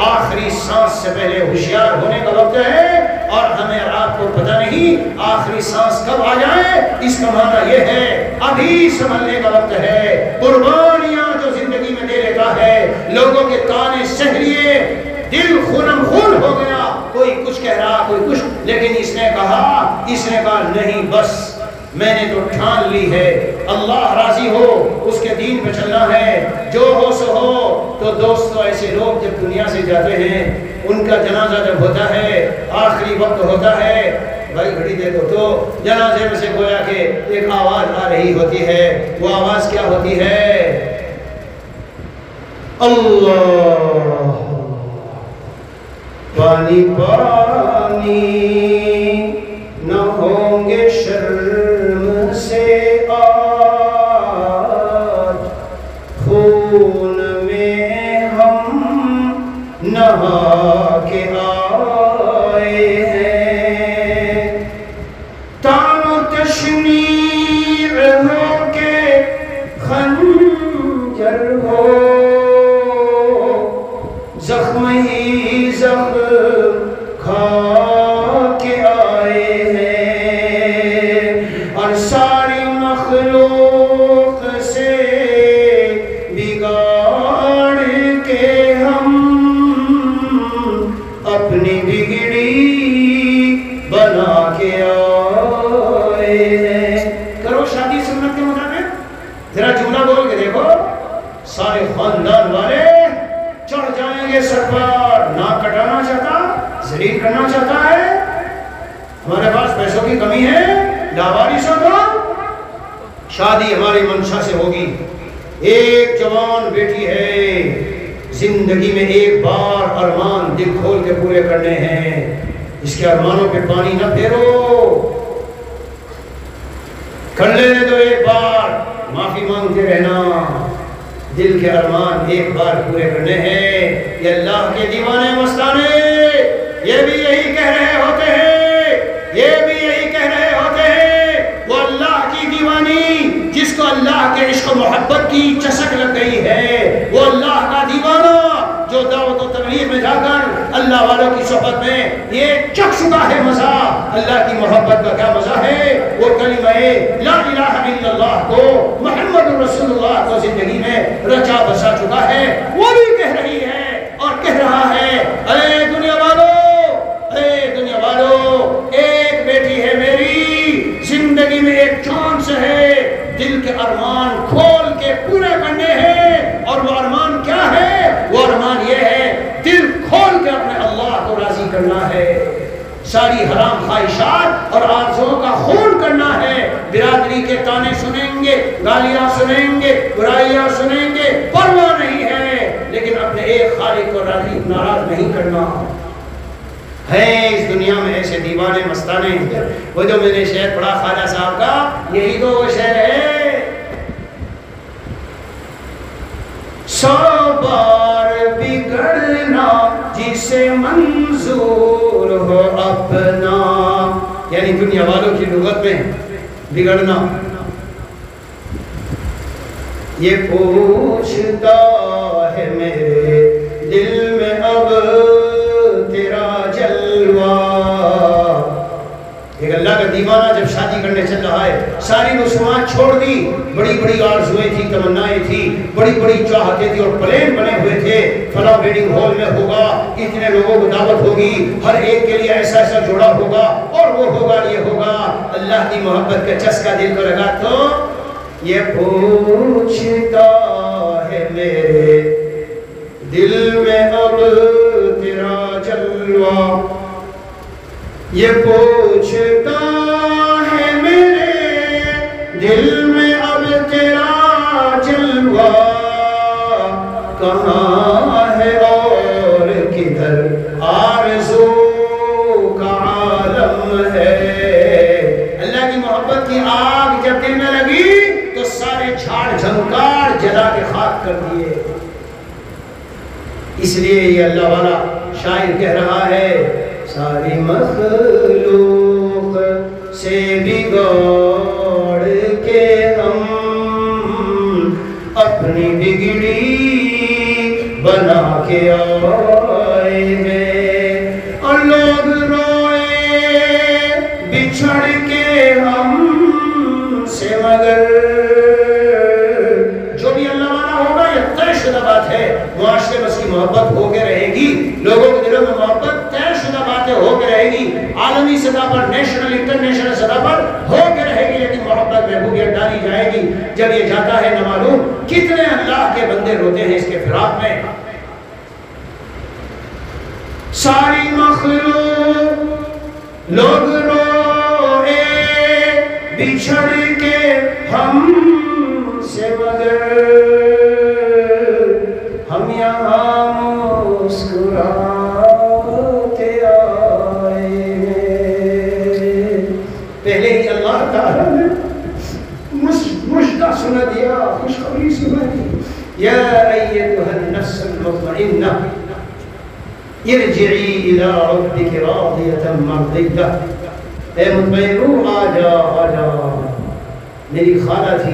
Speaker 1: آخری سانس سے پہلے ہوشیار ہونے کا وقت ہے، اور ہمیں آپ کو پتہ نہیں آخری سانس کب آ جائے. اس کا معنی یہ ہے ابھی سنبھلنے کا وقت ہے. قربانیاں جو زندگی میں دے لیتا ہے، لوگوں کے تانے سہ لیے، دل خونم خون ہو گیا، کوئی کچھ کہہ رہا، کوئی کچھ، لیکن اس نے کہا نہیں، بس میں نے تو ٹھان لی ہے، اللہ راضی ہو اس کے دین پہ چلنا ہے، جو ہو سو ہو۔ تو دوستو ایسے لوگ جب دنیا سے جاتے ہیں، ان کا جنازہ جب ہوتا ہے، آخری وقت ہوتا ہے، بھائی گھڑی دیکھو تو جنازے میں سے گویا کہ ایک آواز آ رہی ہوتی ہے، وہ آواز کیا ہوتی ہے؟ اللہ پانی پانی نہ ہوں گے شرم سے آج، خون میں ہم نہا کے آئے ہیں، تان و تشنیع ہو کے خنجر ہو، زخم ہی زخم کھا کے آئے ہیں، اور ساری مخلوق سے بگاڑ کے ہم اپنی بگڑی بنا کے آئے ہیں۔ کرو شادی سنت کے مطابق، ذرا جملہ بول کے دیکھو، سارے خاندان والے چڑھ جائیں گے سر پر، ناک کٹانا چاہتا، ذلیل کرنا چاہتا ہے، ہمارے پاس پیسوں کی کمی ہے، لاوارثوں کو شادی ہماری منشا سے ہوگی۔ ایک جوان بیٹی ہے، زندگی میں ایک بار ارمان دل کھول کے پورے کرنے ہیں، اس کے ارمانوں پہ پانی نہ پھیرو، کر لینے دو ایک بار، معافی مانگتے رہنا، دل کے ارمان ایک بار پورے کرنے ہیں۔ یہ اللہ کے دیوانے مستانے یہ بھی یہی کہہ رہے ہوتے ہیں، یہ بھی یہی کہہ رہے ہوتے ہیں، وہ اللہ کی دیوانی جس کو اللہ کے عشق و محبت کی چسک لگ گئی ہے، وہ اللہ کا دیوانہ جو دعوت و تبلیغ میں جا کر اللہ والوں کی صحبت میں یہ چکھ چکا ہے مزہ، اللہ کی محبت کا کیا مزہ ہے، وہ کلمہ لا الہ الا اللہ کو، محمد رسول اللہ کو زندگی میں رچا بسا چکا ہے، وہ بھی کہہ رہی ہے اور کہہ رہا ہے، اے دنیا والو، اے دنیا والو، ایک بیٹی ہے میری، زندگی میں ایک چانس ہے، دل کے ارمان کھول کے پورے کرنے ہیں، اور وہ ارمان کیا ہے؟ وہ ارمان یہ ہے، دل کھول کے اپنے اللہ کو راضی کرنا ہے، ساری حرام خواہشات اور آرزوؤں کا خون کرنا ہے، برادری کے تانے سنیں گے، گالیاں سنیں گے، برائیاں سنیں گے، پرواہ نہیں ہے، لیکن اپنے ایک خالق کو راضی ناراض نہیں کرنا ہے۔ اس دنیا میں ایسے دیوانے مستانے ہیں، وہ جو میں نے شعر پڑھا خواجہ صاحب کا، یہی تو وہ شعر ہے، 100 بار بگڑنا جسے منظور ہو اپنا، یعنی دنیا والوں کی لغت میں بگڑنا، یہ پوچھتا ہے میرے دل میں اب تیرا جلوہ۔ ایک اللہ کا دیوانہ جب شادی کرنے چل رہا ہے، ساری رسومات چھوڑ دی، بڑی بڑی آرزویں تھی، تمنائیں تھی، بڑی بڑی چاہتے تھی، اور پلین بنے ہوئے تھے، فلاں ویڈنگ ہال میں ہوگا، اتنے لوگوں کو دعوت ہوگی، ہر ایک کے لیے ایسا ایسا جوڑا ہوگا، اور وہ ہوگا، یہ ہوگا، اللہ کی محبت کا چسکا دل کو لگا تو یہ پوچھتا ہے میرے دل میں اب تیرا جلوہ، یہ پوچھتا ہے میرے دل میں اب تیرا جلوہ، کہاں ہے اور کدھر آرزو کا عالم ہے۔ اللہ کی محبت کی آگ جب دل میں لگی تو سارے جھاڑ جھنکار جلا کے خاک کر دیے۔ اس لیے یہ اللہ والا شاعر کہہ رہا ہے، ساری مخلوق سے بگاڑ کے ہم اپنی بگڑی بنا کے آئے ہیں، اور لوگ روئے بچھڑ کے ہم سے، مگر جو بھی اللہ والا ہوگا یہ طے شدہ بات ہے، معاشرے میں اس کی محبت ہو کے رہے گی، لوگوں کے دلوں میں محبت طے شدہ باتیں ہو کے رہے گی، عالمی سطح پر، نیشنل انٹرنیشنل سطح پر ہو کے رہے گی، لیکن جائے گی. جب یہ جاتا ہے نہ معلوم کتنے اللہ کے بندے روتے ہیں اس کے فراق میں. ساری مخلوق لوگ روئے بچھڑ کے ہم سے مگر ہم یہاں مسکراتے آئے. پہلے ہی اللہ تعالیٰ نے مشدہ سنا دیا, خوشخبری سنا دی. یا ایتھا النفس المطمئنہ ارجعی الی ربک راضیۃ مرضیہ. اے مطمئن روح آ جا. میری خالہ تھی,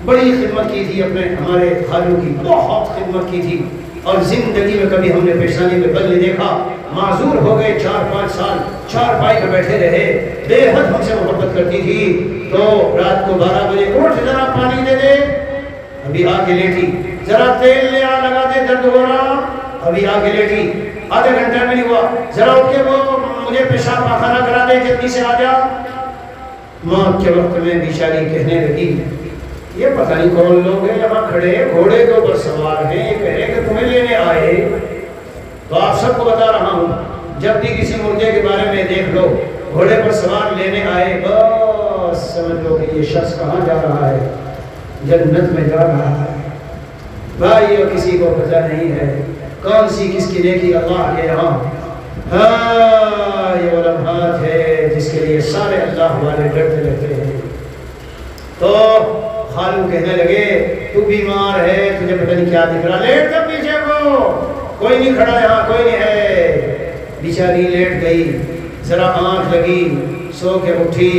Speaker 1: بڑی خدمت کی تھی ہمارے خالوں کی, بہت خدمت کی تھی, اور زندگی میں کبھی ہم نے پیشانی میں بل نہیں دیکھا. معذور ہو گئے 4-5 سال, چارپائی پہ بیٹھے رہے, بے حد ہم سے محبت کرتی تھی. تو رات کو 12 بجے اٹھ ذرا پانی دے دے, ابھی آ کے لیٹی. ذرا تیل لے آ لگا دے, درد ہو رہا, ابھی آ کے لیٹی. آدھا گھنٹہ بھی نہیں ہوا, ذرا اٹھ کے وہ مجھے پیشاب پاخانہ کرا دے, جلدی سے آ جا. موت کے وقت میں بیچاری کہنے لگی, یہ پتہ نہیں کون لوگ ہیں یہاں کھڑے, گھوڑے کے اوپر سوار ہیں, یہ کہہ رہے کہ تمہیں لینے آئے. تو آپ سب کو بتا رہا ہوں, جب بھی کسی مردے کے بارے میں دیکھ لو گھوڑے پر سوار لینے آئے, بس سمجھ لو کہ یہ شخص کہاں جا رہا ہے, جنت میں جا رہا ہے. بھائی کسی کو پتہ نہیں ہے کون سی کس کی نیکی اللہ کے یہاں. ہاں یہ وہ لمحات ہے جس کے لیے سارے اللہ والے ڈرتے رہتے ہیں. تو خالو کہنے لگے, تو بیمار ہے, تجھے پتہ نہیں کیا دکھ رہا, لیٹ کر پیچھے کو, کوئی نہیں کھڑا یہاں, کوئی نہیں ہے. بیچاری لیٹ گئی, ذرا آنکھ لگی, سو کے اٹھی,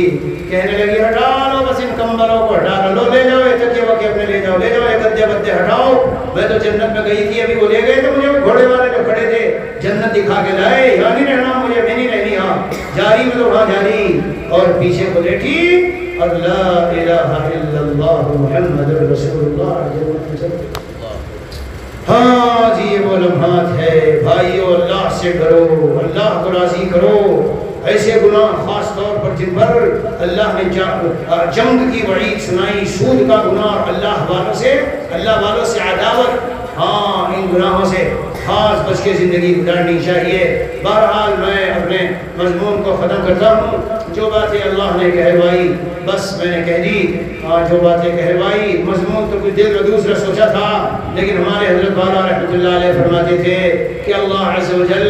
Speaker 1: کہنے لگی ہٹا لو بس ان کمبلوں کو, ہٹا لو, لے جاؤ یہ تکیے وکیے اپنے لے جاؤ, یہ گدے بدے ہٹاؤ. میں تو جنت میں گئی تھی, ابھی وہ لے گئے تو مجھے گھوڑے والے جو کھڑے تھے جنت دکھا کے لائے, یہاں نہیں رہنا مجھے, میں نہیں رہنی یہاں, جاری میں تو وہاں جاری. اور پیچھے کو لیٹی, اور لا الہ الا اللہ محمد رسول اللہ. ہاں جی یہ وہ لمحات ہے بھائیو, اللہ سے ڈرو, اللہ کو راضی کرو. ایسے گناہ خاص طور پر جن پر اللہ نے جنگ کی وعید سنائی, سود کا گناہ, اللہ والوں سے عداوت, ہاں ان گناہوں سے خاص بچ کے زندگی گزارنی چاہیے. بہرحال میں اپنے مضمون کو ختم کرتا ہوں. جو باتیں اللہ نے کہلوائی بس میں نے کہہ دی, جو باتیں کہلوائی. مضمون تو کچھ دل میں دوسرا سوچا تھا, لیکن ہمارے حضرت والا رحمۃ اللہ علیہ فرماتے تھے کہ اللہ عز و جل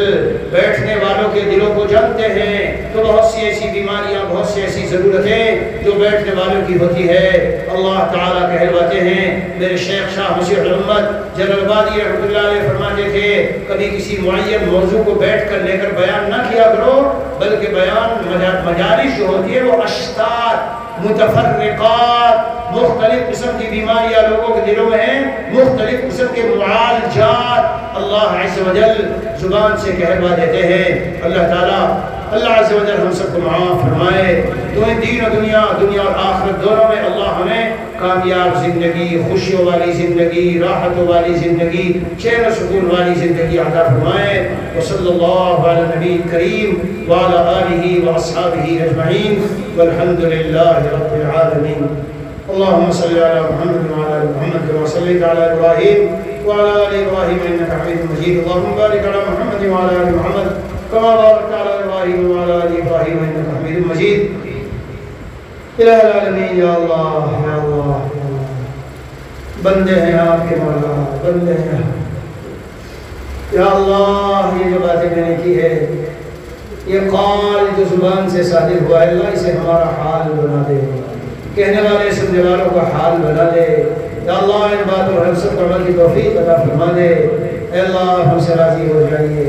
Speaker 1: بیٹھنے والوں کے دلوں کو جانتے ہیں. تو بہت سی ایسی بیماریاں, بہت سی ایسی ضرورتیں جو بیٹھنے والوں کی ہوتی ہے, اللہ تعالیٰ کہلواتے ہیں. میرے شیخ شاہ مسیح الامت جلال آبادی رحمۃ اللہ علیہ فرماتے تھے, کبھی کسی معین موضوع کو بیٹھ کر لے کر بیان نہ کیا کرو, بلکہ بیان مجالس جو ہوتی ہے وہ اشتات, متفرقات, مختلف قسم کی بیماریاں لوگوں کے دلوں میں ہیں, مختلف قسم کے معالجات اللہ عز و جل زبان سے کہلوا دیتے ہیں. اللہ تعالیٰ عز و جل ہم سب کو معاف فرمائے. تمہیں دین و دنیا اور آخرت دونوں میں اللہ ہمیں کامیاب زندگی, خوشیوں والی زندگی, راحتوں والی زندگی, چین و سکون والی زندگی عطا فرمائے. وصلی اللہ علی نبی کریم وعلی آلہ واصحابہ اجمعین والحمد للہ رب العالمین. اللهم صل على محمد وعلى ال محمد كما صليت على ابراهيم وعلى ال ابراهيم انك حميد مجيد. اللهم بارك على محمد وعلى ال محمد كما باركت على ابراهيم وعلى ال ابراهيم انك حميد مجيد. الہ العالمین, یا اللہ یا اللہ یا اللہ, بندے ہیں آپ کے مولا, بندے ہیں یا اللہ. یہ جو باتیں میں نے کی ہے, یہ قول جو زبان سے صادر ہوا ہے, اللہ اسے ہمارا حال بنا دے, کہنے والے سننے والوں کا حال بنا دے. یا اللہ ان باتوں پر ہم سب کو عمل کی توفیق عطا فرما دے. اے اللہ ہم سے راضی ہو جائیے,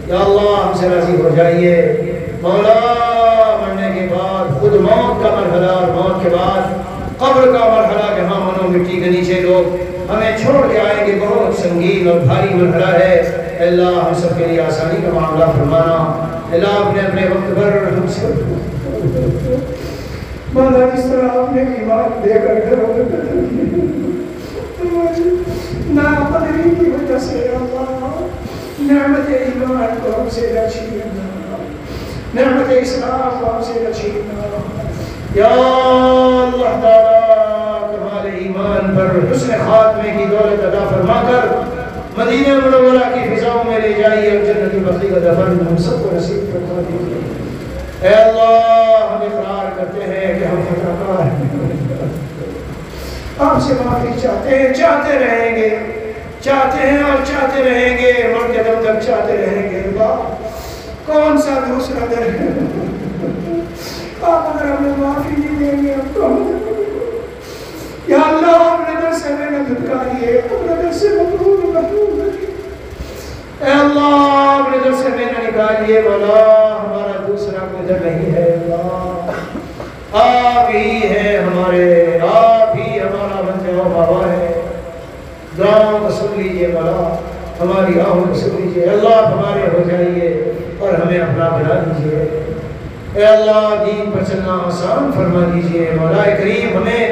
Speaker 1: یا اللہ ہم سے راضی ہو جائیے. مولا مرنے کے بعد خود موت کا مرحلہ, اور موت کے بعد قبر کا مرحلہ, جہاں منو مٹی کے نیچے لوگ ہمیں چھوڑ کے آئیں گے, بہت سنگین اور بھاری مرحلہ ہے. اے اللہ ہم سب کے لیے آسانی کا معاملہ فرمانا. اللہ اپنے اپنے وقت پر ہم سب مولا جس طرح آپ نے ایمان دے کر گھروں میں ناقدری کی وجہ سے اللہ نعمت ایمان کو ہم سے نہ چھینا, نعمت اسلام کو ہم سے نہ چھینا. یا اللہ تعالیٰ اور حسن خاتمے کی دولت عطا فرما کر مدینہ منورہ کی فضاؤں میں لے جائیے اور جنت البقیع کا دفن ہم سب کو نصیب فرما دیجیے۔ اے اللہ ہم اقرار کرتے ہیں کہ ہم خطا کار ہیں، آپ سے معافی چاہتے ہیں، چاہتے رہیں گے، چاہتے ہیں اور چاہتے رہیں گے، مر کے دم تک چاہتے رہیں گے۔ اللہ کون سا دوسرا در ہے؟ آپ اگر ہمیں معافی نہیں دیں گے اب تو یا اللہ اپنے در سے ہمیں دھتکاریے، اپنے در سے محروم کریے، اے اللہ اپنے در سے ہمیں نہ نکالیے، مولا ہمارا دوسرا کوئی در نہیں ہے۔ اللہ آپ ہی ہے ہمارے، آپ ہی ہمارا بندے و بابا ہے۔ دعاؤں کو سن لیجیے مولا، ہماری آہوں کو سن لیجیے۔ اللہ ہمارے ہو جائیے اور ہمیں اپنا بنا دیجیے۔ اے اللہ دین پر چلنا آسان فرما دیجیے۔ مولا کریم ہمیں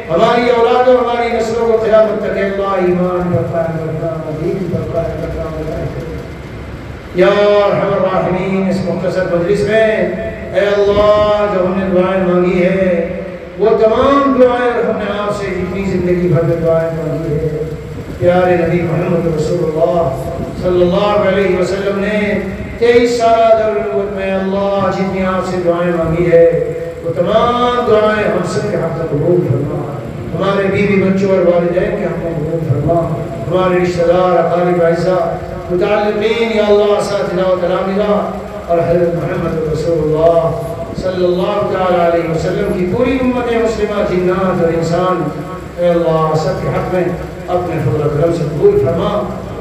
Speaker 1: ہماری اولاد و ہماری نسلوں کو قیامت تک اللہ ایمان پر قائم رکھنا، دین پر قائم رکھنا۔ یا ارحم الراحمین، اس مختصر مجلس میں اے اللہ جو ہم نے دعائیں مانگی ہے وہ تمام دعائیں اور ہم نے آپ سے جتنی زندگی بھر میں دعائیں مانگی ہے، پیارے نبی محمد رسول اللہ صلی اللہ علیہ وسلم نے 23 سالہ دور نبوت میں اللہ جتنی آپ سے دعائیں مانگی ہے وہ تمام دعائیں ہم سب کے حق قبول فرما، ہمارے بیوی بچوں اور والدین کے حق قبول فرما، ہمارے رشتہ دار اقارب اعزاء متعلقین یا اللہ اساتذہ و تلامذہ اور حضرت محمد رسول اللہ صلی اللہ تعالی علیہ وسلم کی پوری امت مسلمہ جنات اور انسان، اے اللہ سب کے حق میں اپنے فضل و کرم سے قبول فرما۔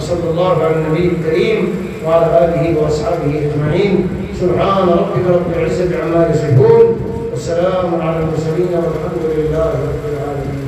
Speaker 1: صلی اللہ علیہ نبی کریم وعلى آلہ واصحابہ اجمعین۔ سبحان ربک رب العزة عما یصفون، والسلام علی المرسلین والحمد للہ رب العالمین۔